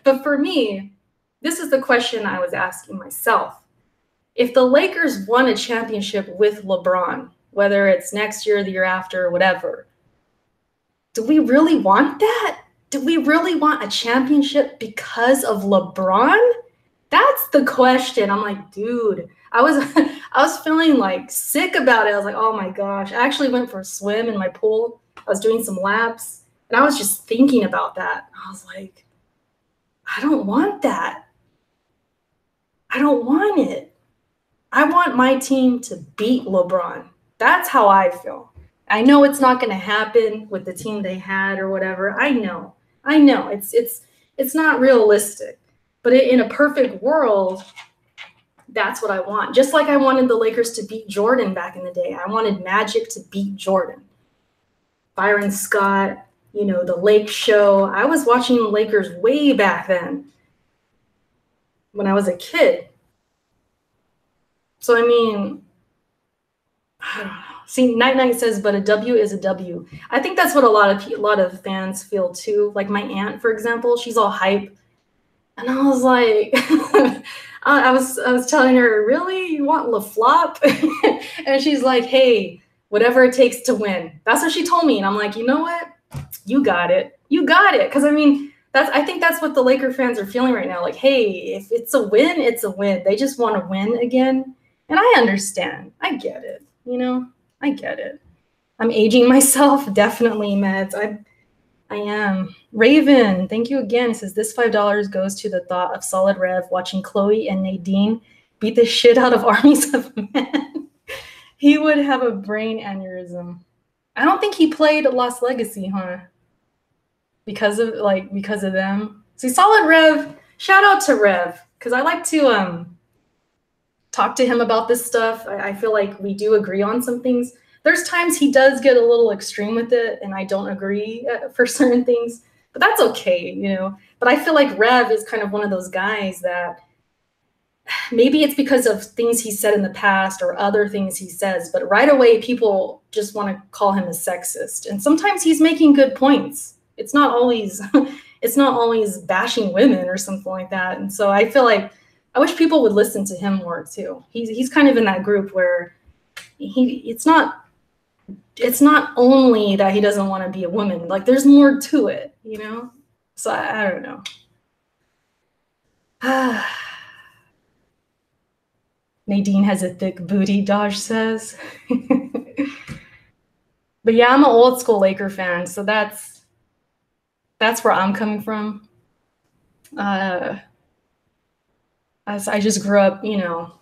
But for me, this is the question I was asking myself. If the Lakers won a championship with LeBron, whether it's next year, the year after, whatever, do we really want that? Do we really want a championship because of LeBron? That's the question. I'm like, dude, I was feeling like sick about it. I was like, oh my gosh. I actually went for a swim in my pool. I was doing some laps, and I was just thinking about that. I was like, I don't want that. I don't want it. I want my team to beat LeBron. That's how I feel. I know it's not going to happen with the team they had or whatever. I know. It's not realistic. But in a perfect world, that's what I want. Just like I wanted the Lakers to beat Jordan back in the day. I wanted Magic to beat Jordan. Byron Scott, you know, the Lake Show. I was watching the Lakers way back then when I was a kid. So, I mean, I don't know. See, Night says, but a W is a W. I think that's what a lot of fans feel too. Like my aunt, for example, she's all hype. And I was like, I was telling her, really, you want LaFlop? And she's like, hey, whatever it takes to win. That's what she told me. And I'm like, you know what? You got it. You got it. Because I mean, I think that's what the Laker fans are feeling right now. Like, hey, if it's a win, it's a win. They just want to win again. And I understand. I get it. You know, I get it. I'm aging myself. Definitely, Meds. I am. Raven, thank you again. He says, this $5 goes to the thought of Solid Rev watching Chloe and Nadine beat the shit out of armies of men. He would have a brain aneurysm. I don't think he played Lost Legacy, huh? Because of them. See, Solid Rev, shout out to Rev, because I like to talk to him about this stuff. I feel like we do agree on some things. There's times he does get a little extreme with it, and I don't agree for certain things, but that's okay, you know. But I feel like Rev is kind of one of those guys that maybe it's because of things he said in the past or other things he says, but right away people just want to call him a sexist. And sometimes he's making good points. It's not always bashing women or something like that. And so I feel like I wish people would listen to him more too. He's kind of in that group where it's not only that he doesn't want to be a woman. Like there's more to it, you know? So I don't know. Nadine has a thick booty, Dodge says. But yeah, I'm an old school Laker fan, so that's where I'm coming from. As I just grew up, you know,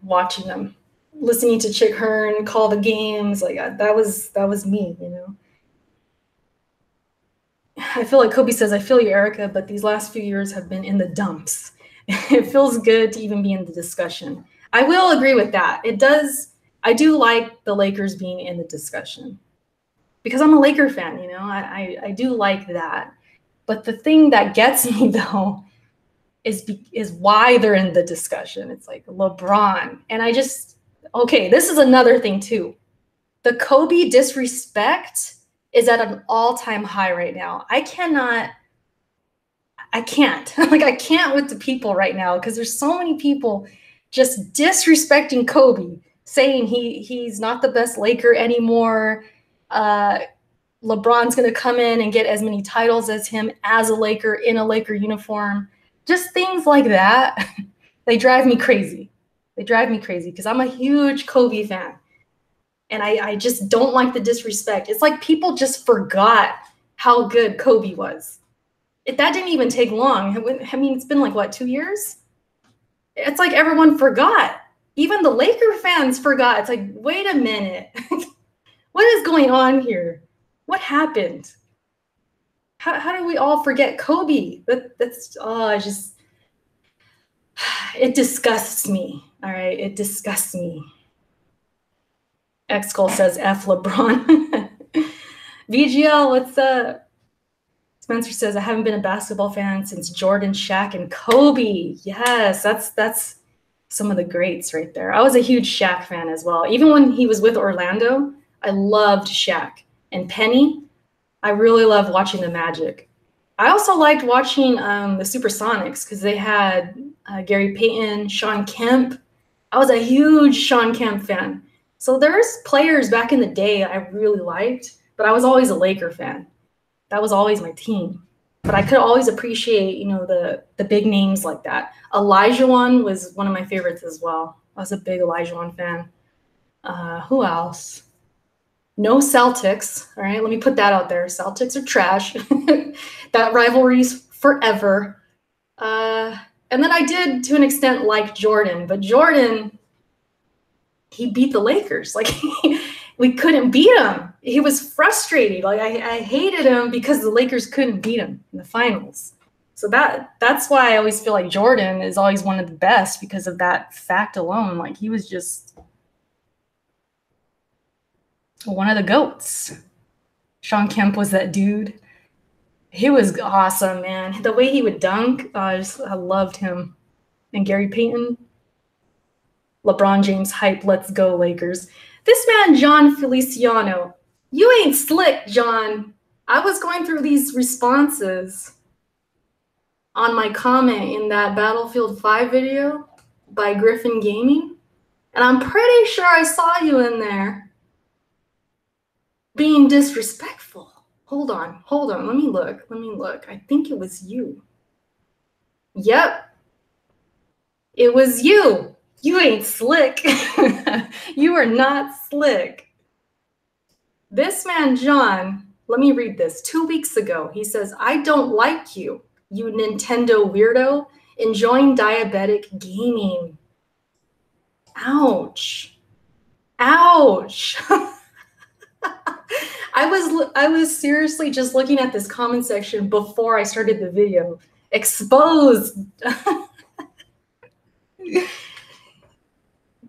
watching them, listening to Chick Hearn call the games, like that was me, you know. I feel like Kobe says, I feel you, Erica, but these last few years have been in the dumps. It feels good to even be in the discussion. I will agree with that. It does. I do like the Lakers being in the discussion because I'm a Laker fan, you know. I do like that. But the thing that gets me though is why they're in the discussion. It's like LeBron, and okay, this is another thing too. The Kobe disrespect is at an all-time high right now. I can't like I can't with the people right now because there's so many people just disrespecting Kobe, saying he's not the best Laker anymore. LeBron's gonna come in and get as many titles as him as a Laker in a Laker uniform. Just things like that. They drive me crazy. They drive me crazy because I'm a huge Kobe fan. And I just don't like the disrespect. It's like people just forgot how good Kobe was. That didn't even take long. I mean, it's been like, what, 2 years? It's like everyone forgot. Even the Laker fans forgot. It's like, wait a minute. What is going on here? What happened? How do we all forget Kobe? It disgusts me. All right, it disgusts me. Xcol says F LeBron. VGL, what's up? Spencer says, I haven't been a basketball fan since Jordan, Shaq, and Kobe. Yes, that's some of the greats right there. I was a huge Shaq fan as well. Even when he was with Orlando, I loved Shaq. And Penny, I really loved watching the Magic. I also liked watching the Supersonics because they had Gary Payton, Sean Kemp. I was a huge Sean Kemp fan. So there's players back in the day I really liked, but I was always a Laker fan. That was always my team. But I could always appreciate, you know, the big names like that. Olajuwon was one of my favorites as well. I was a big Olajuwon fan. Who else? No Celtics. All right, let me put that out there. Celtics are trash. That rivalry's forever. And then I did, to an extent, like Jordan. But Jordan, he beat the Lakers. Like, we couldn't beat him. He was frustrated. Like, I hated him because the Lakers couldn't beat him in the finals. So that's why I always feel like Jordan is always one of the best, because of that fact alone. Like, he was just one of the GOATs. Sean Kemp was that dude. He was awesome, man. The way he would dunk, I loved him. And Gary Payton, LeBron James hype, let's go Lakers. This man, John Feliciano, you ain't slick, John. I was going through these responses on my comment in that Battlefield 5 video by Griffin Gaming, and I'm pretty sure I saw you in there being disrespectful. Hold on. Let me look. I think it was you. Yep. It was you. You ain't slick. You are not slick. This man, John, let me read this. 2 weeks ago, he says, I don't like you, you Nintendo weirdo, enjoying diabetic gaming. Ouch. Ouch. I was seriously just looking at this comment section before I started the video. Exposed.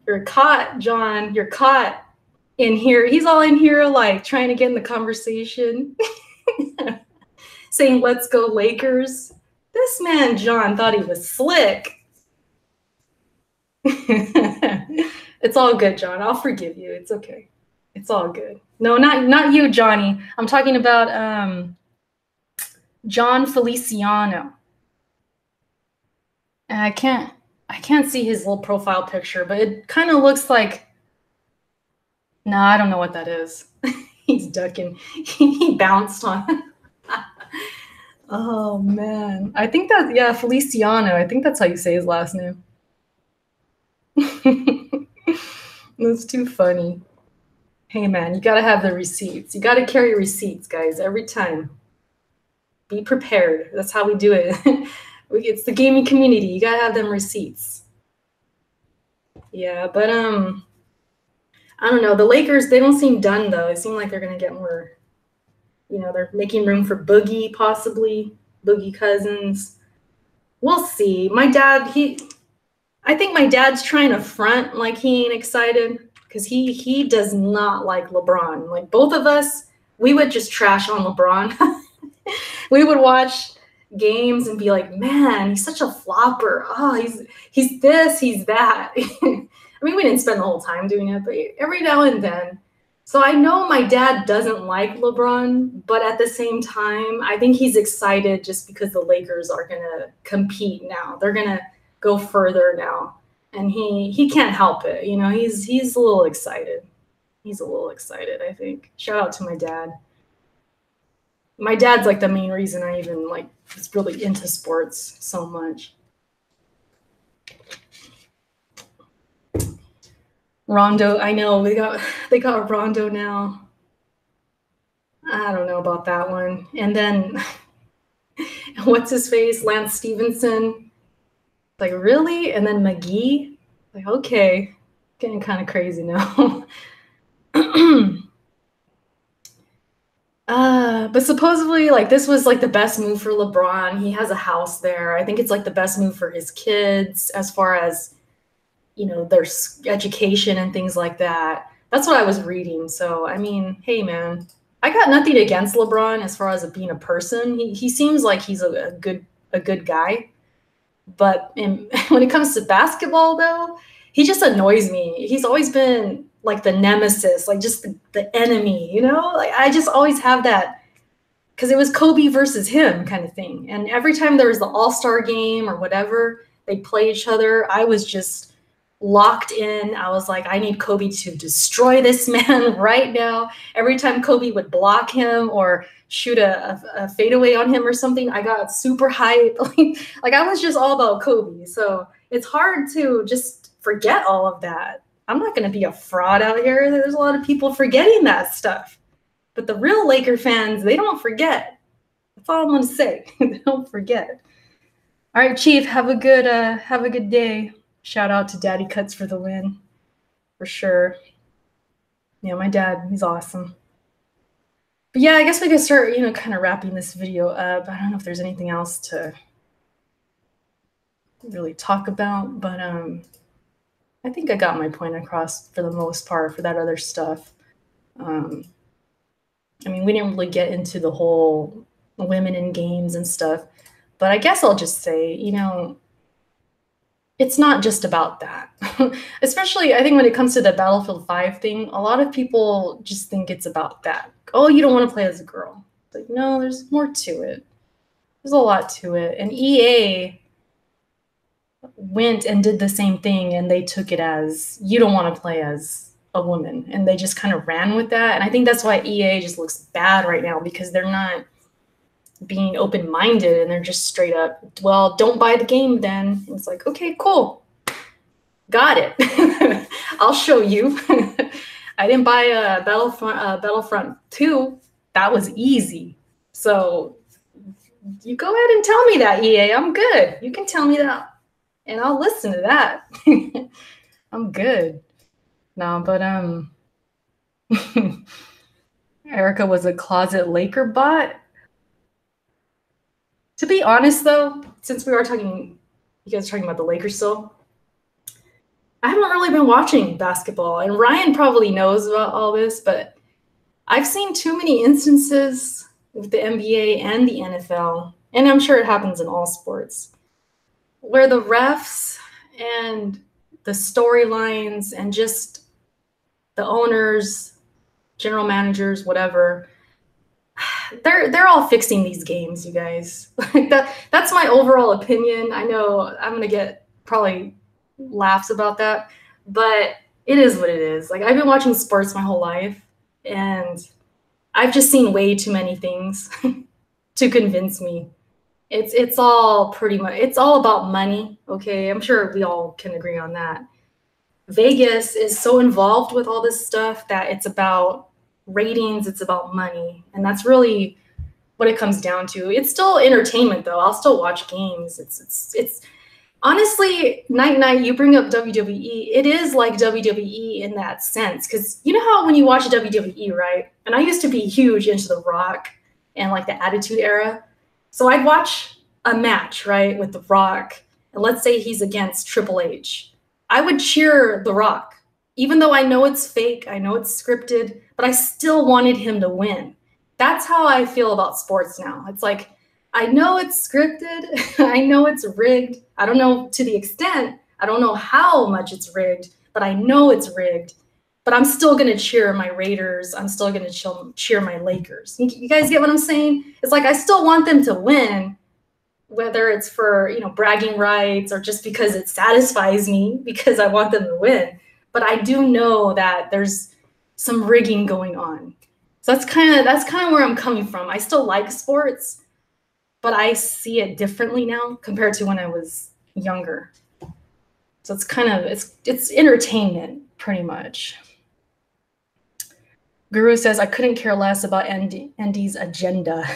You're caught, John. You're caught in here. He's all in here like trying to get in the conversation. Saying, let's go Lakers. This man, John, thought he was slick. It's all good, John. I'll forgive you. It's okay. It's all good. No, not you, Johnny. I'm talking about John Feliciano. And I can't see his little profile picture, but it kind of looks like, no, I don't know what that is. He's ducking. He bounced on. Oh man. I think that, yeah, Feliciano. I think that's how you say his last name. That's too funny. Hey man, you gotta have the receipts. You gotta carry receipts, guys, every time. Be prepared. That's how we do it. It's the gaming community. You gotta have them receipts. Yeah, but I don't know. The Lakers, they don't seem done though. It seems like they're gonna get more. You know, they're making room for Boogie, possibly Boogie Cousins. We'll see. My dad, I think my dad's trying to front like he ain't excited. Because he does not like LeBron. Like, both of us, we would just trash on LeBron. We would watch games and be like, man, he's such a flopper. Oh, he's this, he's that. I mean, we didn't spend the whole time doing it, but every now and then. So I know my dad doesn't like LeBron, but at the same time, I think he's excited just because the Lakers are going to compete now. They're going to go further now. And he can't help it. You know, he's a little excited. He's a little excited, I think. Shout out to my dad. My dad's like the main reason I even like was really into sports so much. Rondo, I know they got Rondo now. I don't know about that one. And then what's his face? Lance Stevenson. Like, really? And then McGee? Like, okay. Getting kind of crazy now. But supposedly, like, this was, like, the best move for LeBron. He has a house there. I think it's, like, the best move for his kids as far as, you know, their education and things like that. That's what I was reading. So, I mean, hey, man, I got nothing against LeBron as far as being a person. He seems like he's a good guy. But when it comes to basketball, though, he just annoys me. He's always been like the nemesis, like just the enemy, you know? Like I just always have that, because it was Kobe versus him kind of thing. And every time there was the All-Star game or whatever, they play each other, I was just locked in. I was like, I need Kobe to destroy this man right now. Every time Kobe would block him or shoot a fadeaway on him or something, I got super hyped. Like I was just all about Kobe. So it's hard to just forget all of that. I'm not going to be a fraud out here. There's a lot of people forgetting that stuff. But the real Laker fans, they don't forget. That's all I'm going to say. They don't forget. All right, Chief, have a good day. Shout out to Daddy Cuts for the win, for sure. Yeah, my dad, he's awesome. But yeah, I guess we could start, kind of wrapping this video up. I don't know if there's anything else to really talk about, but I think I got my point across for the most part for that other stuff. I mean, we didn't really get into the whole women in games and stuff, but I guess I'll just say, it's not just about that. Especially, I think when it comes to the Battlefield 5 thing, a lot of people just think it's about that. Oh, you don't want to play as a girl. It's like, no, there's more to it. There's a lot to it. And EA went and did the same thing, and they took it as, you don't want to play as a woman. And they just kind of ran with that. And I think that's why EA just looks bad right now, because they're not being open-minded, and they're just straight up, well, don't buy the game then. And it's like, okay, cool. Got it. I'll show you. I didn't buy Battlefront 2. That was easy. So you go ahead and tell me that, EA. I'm good. You can tell me that, and I'll listen to that. I'm good. No, but Erica was a closet Laker bot. To be honest, though, since we are talking, you guys are talking about the Lakers still, I haven't really been watching basketball. And Ryan probably knows about all this, but I've seen too many instances with the NBA and the NFL, and I'm sure it happens in all sports, where the refs and the storylines and just the owners, general managers, whatever, they're all fixing these games, you guys. That's my overall opinion. I know I'm gonna get probably laughs about that, but it is what it is. Like, I've been watching sports my whole life, and I've just seen way too many things to convince me. It's all pretty much, it's all about money. Okay, I'm sure we all can agree on that. Vegas is so involved with all this stuff that it's about ratings, it's about money, and that's really what it comes down to. It's still entertainment, though. I'll still watch games. It's honestly, night, you bring up WWE, it is like WWE in that sense, because you know how when you watch WWE, right? And I used to be huge into The Rock and like the Attitude Era, so I'd watch a match, right, with The Rock, and let's say he's against Triple H. I would cheer The Rock, even though I know it's fake, I know it's scripted, but I still wanted him to win. That's how I feel about sports now. It's like, I know it's scripted, I know it's rigged. I don't know to the extent, I don't know how much it's rigged, but I know it's rigged. But I'm still gonna cheer my Raiders, I'm still gonna cheer my Lakers. You guys get what I'm saying? It's like, I still want them to win, whether it's for, bragging rights or just because it satisfies me because I want them to win. But I do know that there's some rigging going on. So that's kind of where I'm coming from. I still like sports, but I see it differently now compared to when I was younger. So it's kind of, it's entertainment pretty much. Guru says, I couldn't care less about Andy's agenda.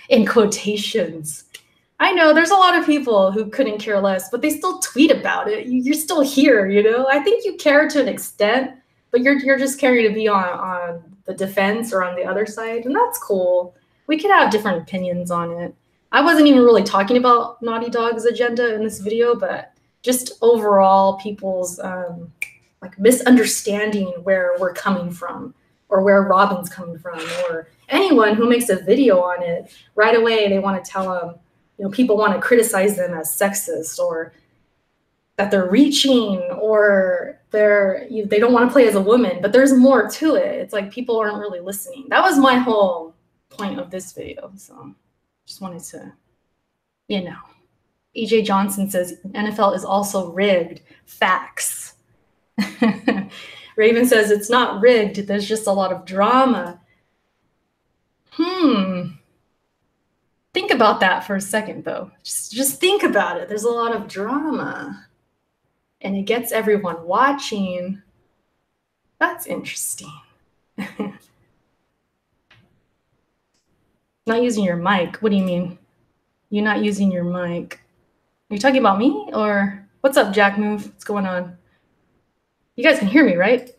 In quotations. I know there's a lot of people who couldn't care less, but they still tweet about it. You're still here, I think you care to an extent, but you're just caring to be on the defense or on the other side, and that's cool. We could have different opinions on it. I wasn't even really talking about Naughty Dog's agenda in this video, but just overall people's like misunderstanding where we're coming from or where Robin's coming from, or anyone who makes a video on it, right away they want to tell them, you know, people want to criticize them as sexist, or that they're reaching, or they don't want to play as a woman, but there's more to it. It's like people aren't really listening. That was my whole point of this video. So just wanted to, you know. EJ Johnson says NFL is also rigged. Facts. Raven says it's not rigged. There's just a lot of drama. Think about that for a second, though. Just think about it. There's a lot of drama. And it gets everyone watching. That's interesting. Not using your mic. What do you mean? You're not using your mic. Are you talking about me? Or what's up, Jack Move? What's going on? You guys can hear me, right?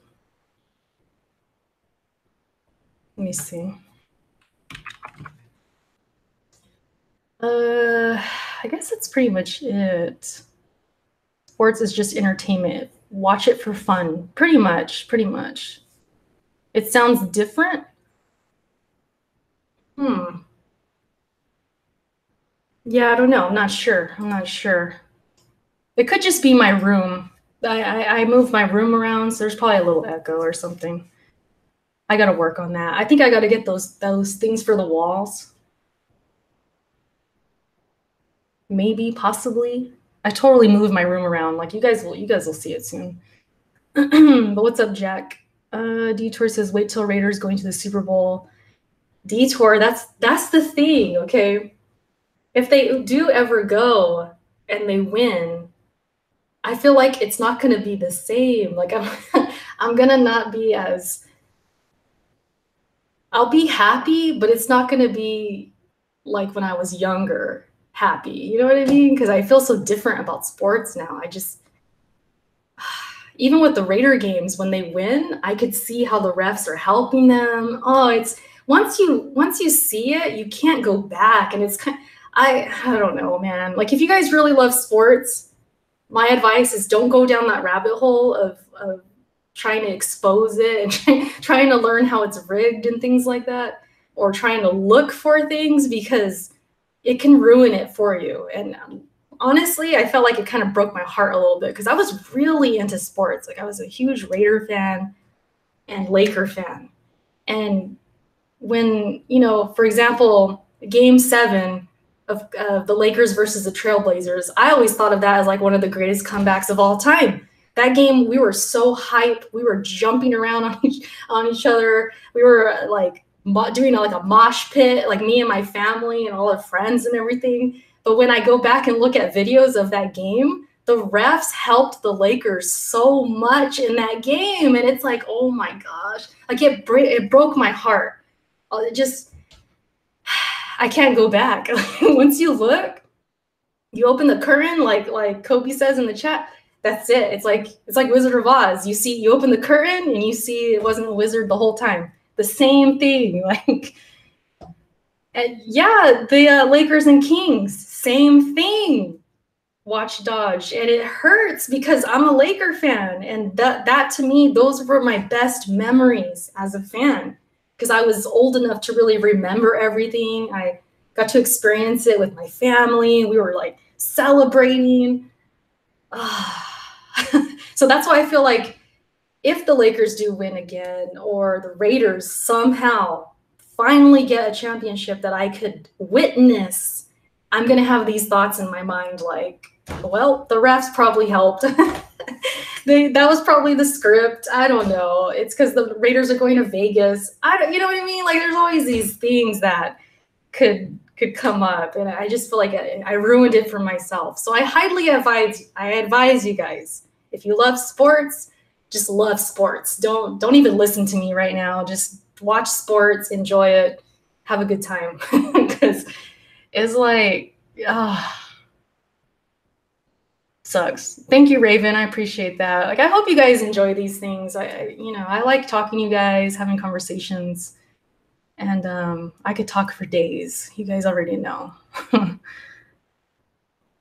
Let me see. I guess that's pretty much it. Sports is just entertainment. Watch it for fun. Pretty much. It sounds different. Yeah, I don't know. I'm not sure. It could just be my room. I moved my room around, so there's probably a little echo or something. I got to work on that. I think I got to get those things for the walls. Maybe, possibly. I totally moved my room around. Like you guys will see it soon. But what's up, Jack? Detour says, wait till Raiders going to the Super Bowl. Detour, that's the thing, okay? If they do ever go and they win, I feel like it's not going to be the same. Like I'm going to not be as, I'll be happy, but it's not going to be like when I was younger happy. You know what I mean? Because I feel so different about sports now. Even with the Raider games, when they win, I could see how the refs are helping them. Oh, it's once you see it, you can't go back. And it's kind of, I don't know, man. Like if you guys really love sports, my advice is don't go down that rabbit hole of trying to expose it and trying to learn how it's rigged and things like that, or trying to look for things, because it can ruin it for you. And honestly, I felt like it kind of broke my heart a little bit, because I was really into sports. Like I was a huge Raider fan and Laker fan. And when, you know, for example, Game 7 of the Lakers versus the Trailblazers, I always thought of that as like one of the greatest comebacks of all time. That game, we were so hyped. We were jumping around on each other. We were like doing like a mosh pit, like me and my family and all our friends and everything. But when I go back and look at videos of that game, the refs helped the Lakers so much in that game. And it's like, oh my gosh, like it broke my heart. I can't go back. Once you look, you open the curtain, like Kobe says in the chat, that's it. It's like Wizard of Oz. You open the curtain and you see it wasn't a wizard the whole time. The same thing. Like, and yeah, the Lakers and Kings, same thing. Watch Dodge, and it hurts because I'm a Laker fan, and that to me, those were my best memories as a fan, because I was old enough to really remember everything. I got to experience it with my family. We were like celebrating. So that's why I feel like if the Lakers do win again, or the Raiders somehow finally get a championship that I could witness, I'm going to have these thoughts in my mind like, well, the refs probably helped. That was probably the script. I don't know. It's because the Raiders are going to Vegas. You know what I mean? Like there's always these things that could come up, and I just feel like I ruined it for myself. So I highly advise you guys, if you love sports, just love sports. Don't even listen to me right now. Just watch sports, enjoy it, have a good time, because it's like, sucks. Thank you, Raven. I appreciate that. Like, I hope you guys enjoy these things. I like talking to you guys, having conversations, and I could talk for days. You guys already know.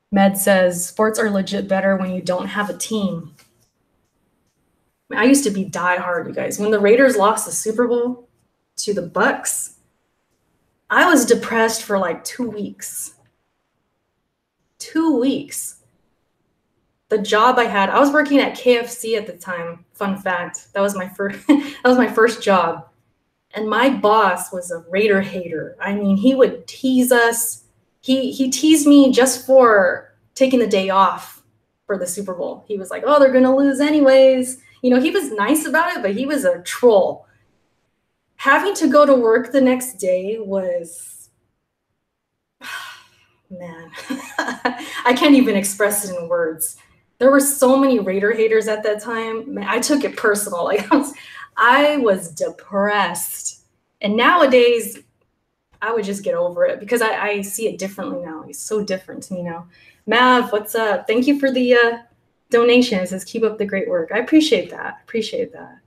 Med says, sports are legit better when you don't have a team. I used to be diehard, you guys. When the Raiders lost the Super Bowl to the Bucks, I was depressed for like 2 weeks. 2 weeks. The job I had, I was working at KFC at the time. Fun fact, that was my first job. And my boss was a Raider hater. I mean, he would tease us. He teased me just for taking the day off for the Super Bowl. He was like, oh, they're going to lose anyways. You know, he was nice about it, but he was a troll. Having to go to work the next day was, man, I can't even express it in words. There were so many Raider haters at that time. Man, I took it personal. Like I was depressed. And nowadays, I would just get over it because I see it differently now. It's so different to me now. Mav, what's up? Thank you for the donation. It says, keep up the great work. I appreciate that. Appreciate that.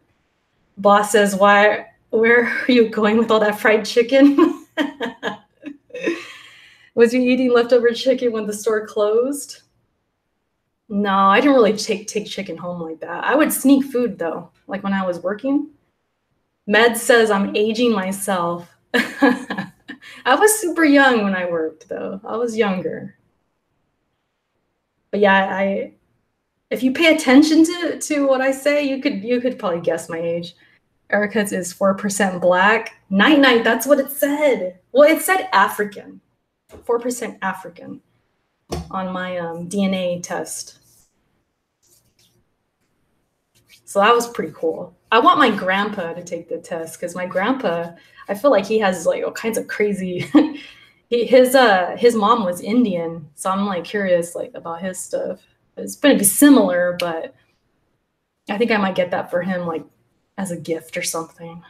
Boss says, where are you going with all that fried chicken? Was you eating leftover chicken when the store closed? No, I didn't really take chicken home like that. I would sneak food though, like when I was working. Med says I'm aging myself. I was super young when I worked though. I was younger. But yeah, if you pay attention to what I say, you could probably guess my age. Erica's is 4% black. Night, that's what it said. Well, it said African. 4% African on my DNA test. So that was pretty cool. I want my grandpa to take the test because my grandpa, I feel like he has like all kinds of crazy. His mom was Indian, so I'm like curious like about his stuff. It's gonna be similar, but I think I might get that for him like as a gift or something.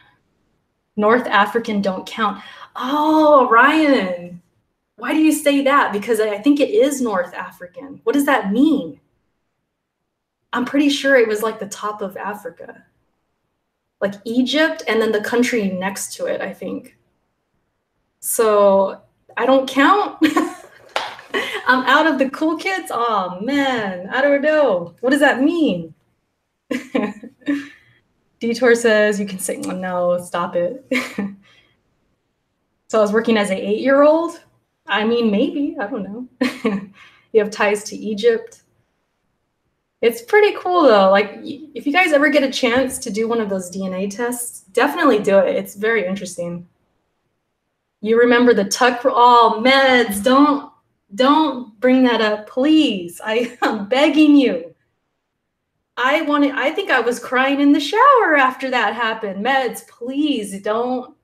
North African don't count. Oh, Ryan, why do you say that? Because I think it is North African. What does that mean? I'm pretty sure it was like the top of Africa, like Egypt, and then the country next to it, I think. So I don't count. I'm out of the cool kids. Oh man, I don't know. What does that mean? Detour says you can say, oh, no, stop it. So I was working as an 8-year-old. I mean, maybe, I don't know. You have ties to Egypt. It's pretty cool though. Like if you guys ever get a chance to do one of those DNA tests, definitely do it. It's very interesting. You remember the tuck? Oh, meds, don't bring that up, please. I'm begging you. I think I was crying in the shower after that happened. Meds, please don't.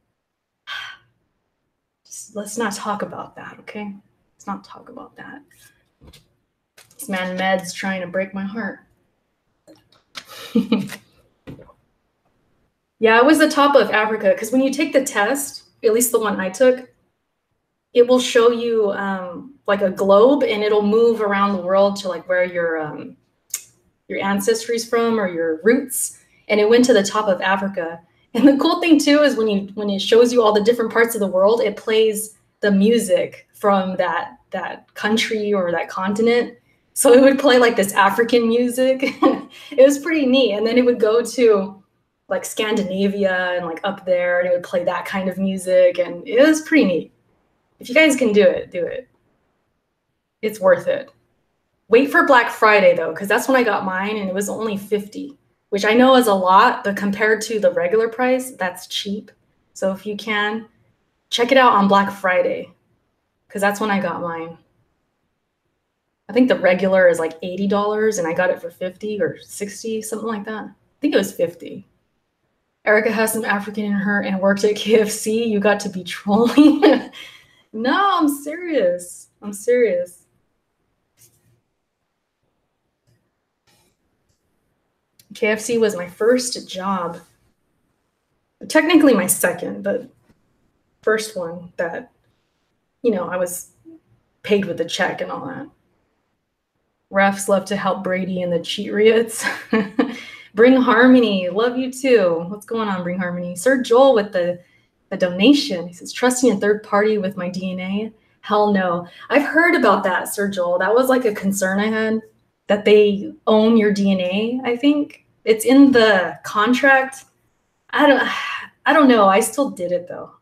Let's not talk about that, okay? Let's not talk about that. This man Med's trying to break my heart. Yeah, it was the top of Africa because when you take the test, at least the one I took, it will show you like a globe and it'll move around the world to like where your ancestry is from or your roots. And it went to the top of Africa. And the cool thing too is when it shows you all the different parts of the world, it plays the music from that country or that continent. So it would play like this African music. It was pretty neat. And then it would go to like Scandinavia and like up there and it would play that kind of music. And it was pretty neat. If you guys can do it, do it. It's worth it. Wait for Black Friday though, because that's when I got mine and it was only $50, which I know is a lot, but compared to the regular price, that's cheap. So if you can, check it out on Black Friday, because that's when I got mine. I think the regular is like $80 and I got it for 50 or 60, something like that. I think it was 50. Erica has some African in her and worked at KFC. You got to be trolling. No, I'm serious. I'm serious. KFC was my first job. Technically my second, but first one that, you know, I was paid with a check and all that. Refs love to help Brady and the Cheatriots. Bring Harmony, love you too. What's going on, Bring Harmony? Sir Joel with the donation. He says, trusting a third party with my DNA? Hell no. I've heard about that, Sir Joel. That was like a concern I had, that they own your DNA, I think. It's in the contract. I don't know. I still did it though.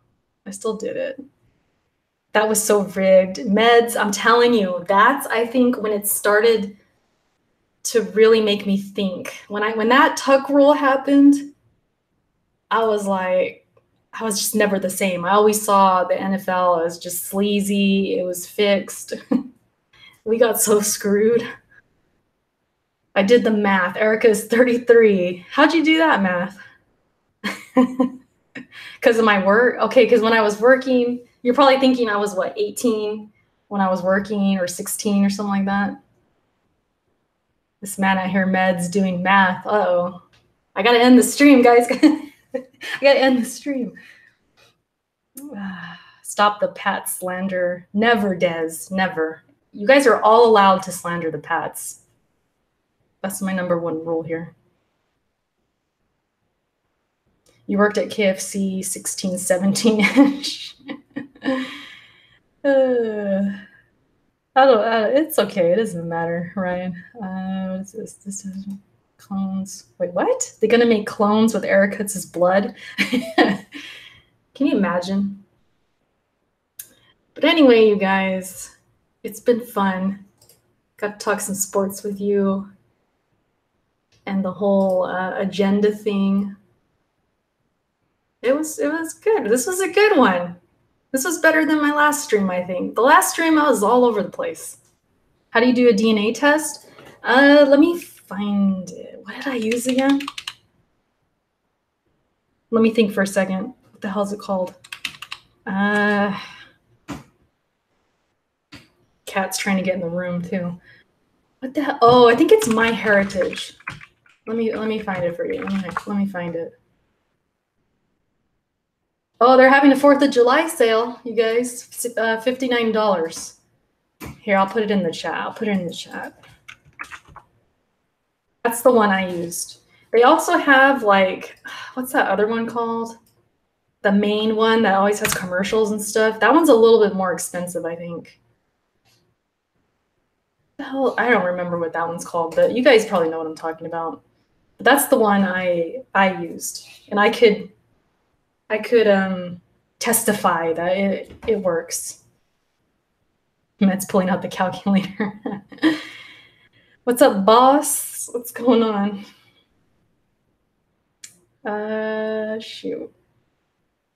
I still did it. That was so rigged. Meds, I'm telling you, that's, I think, when it started to really make me think. When that tuck rule happened, I was like, I was just never the same. I always saw the NFL as just sleazy. It was fixed. We got so screwed. I did the math. Erica's 33. How'd you do that math? Because of my work? Okay, because when I was working, you're probably thinking I was, what, 18 when I was working, or 16 or something like that. This man out here, Meds, doing math. Uh-oh. I got to end the stream, guys. I got to end the stream. Stop the Pat slander. Never, Des. Never. You guys are all allowed to slander the Pats. That's my number one rule here. You worked at KFC 16, 17-ish. It's okay. It doesn't matter, Ryan. What is this? This is clones. Wait, what? They're going to make clones with Eric Hutz's blood? Can you imagine? But anyway, you guys, it's been fun. Got to talk some sports with you. And the whole agenda thing. It was good. This was a good one. This was better than my last stream, I think. The last stream, I was all over the place. How do you do a DNA test? Let me find it. What did I use again? Let me think for a second. What the hell is it called? Cat's trying to get in the room too. What the hell? Oh, I think it's My Heritage. Let me find it for you. Let me find it. Oh, they're having a 4th of July sale, you guys. $59. Here, I'll put it in the chat. That's the one I used. They also have, like, what's that other one called? The main one that always has commercials and stuff. That one's a little bit more expensive, I think. Hell, I don't remember what that one's called, but you guys probably know what I'm talking about. But that's the one I used, and I could testify that it works. Matt's pulling out the calculator. What's up, boss? What's going on? Shoot.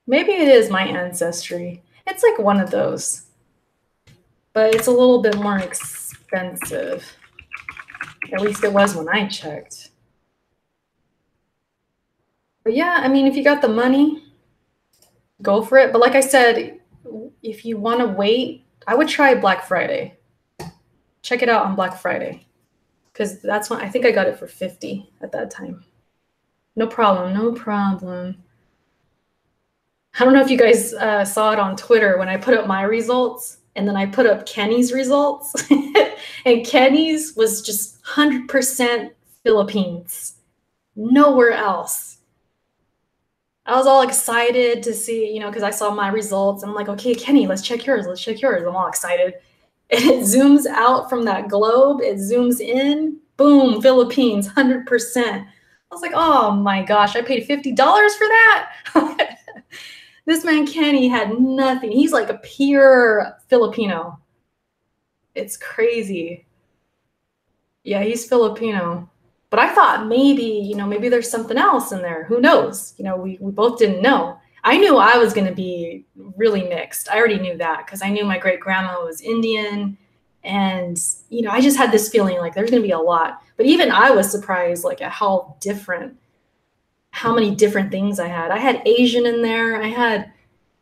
Maybe it is My Ancestry. It's like one of those, but it's a little bit more expensive. At least it was when I checked. But yeah, I mean, if you got the money, go for it. But like I said, if you want to wait, I would try Black Friday. Check it out on Black Friday, because that's when I think I got it for $50 at that time. No problem, no problem. I don't know if you guys saw it on Twitter when I put up my results, and then I put up Kenny's results. And Kenny's was just 100% Philippines, nowhere else. I was all excited to see, you know, because I saw my results. And I'm like, okay, Kenny, let's check yours. Let's check yours. I'm all excited. And it zooms out from that globe. It zooms in. Boom, Philippines, 100%. I was like, oh my gosh, I paid $50 for that? This man, Kenny, had nothing. He's like a pure Filipino. It's crazy. Yeah, he's Filipino. But I thought maybe, you know, maybe there's something else in there. Who knows? You know, we both didn't know. I knew I was going to be really mixed. I already knew that because I knew my great grandma was Indian. And, you know, I just had this feeling like there's going to be a lot. But even I was surprised, like, at how many different things I had. I had Asian in there. I had,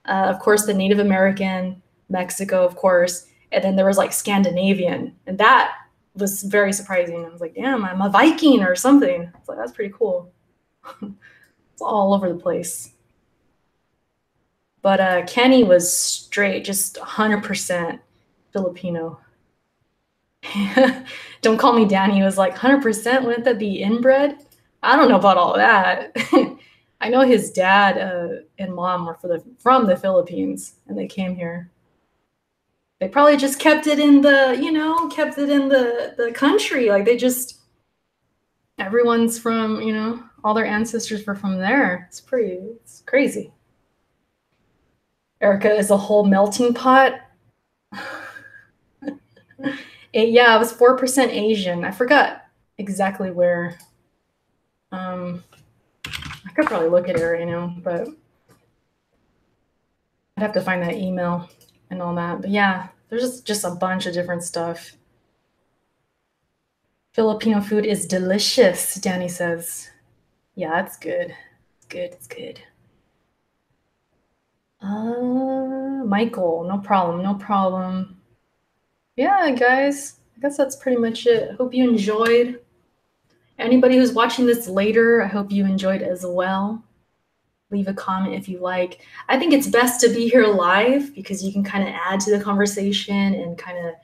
of course, the Native American, Mexico, of course. And then there was like Scandinavian. And that was very surprising. I was like, damn, I'm a Viking or something. It's like, that's pretty cool. It's all over the place. But Kenny was straight, just 100% Filipino. Don't call me Danny. He was like, 100%? Wouldn't that be inbred? I don't know about all that. I know his dad and mom were from the Philippines, and they came here. They probably just kept it in the, you know, kept it in the country. Like they just, Everyone's from, you know, all their ancestors were from there. It's crazy. Erica is a whole melting pot. Yeah, it was 4% Asian. I forgot exactly where. I could probably look at it right now, but I'd have to find that email and all that. But yeah, there's just a bunch of different stuff. Filipino food is delicious, Danny says. Yeah, it's good. It's good. It's good. Michael, no problem. No problem. Yeah, guys, I guess that's pretty much it. Hope you enjoyed. Anybody who's watching this later, I hope you enjoyed as well. Leave a comment if you like. I think it's best to be here live because you can kind of add to the conversation and kind of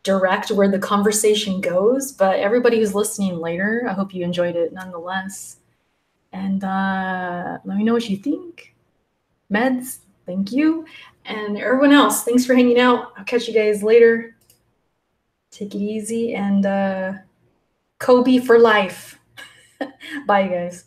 direct where the conversation goes. But everybody who's listening later, I hope you enjoyed it nonetheless. And let me know what you think. Meds, thank you. And everyone else, thanks for hanging out. I'll catch you guys later. Take it easy and Kobe for life. Bye, guys.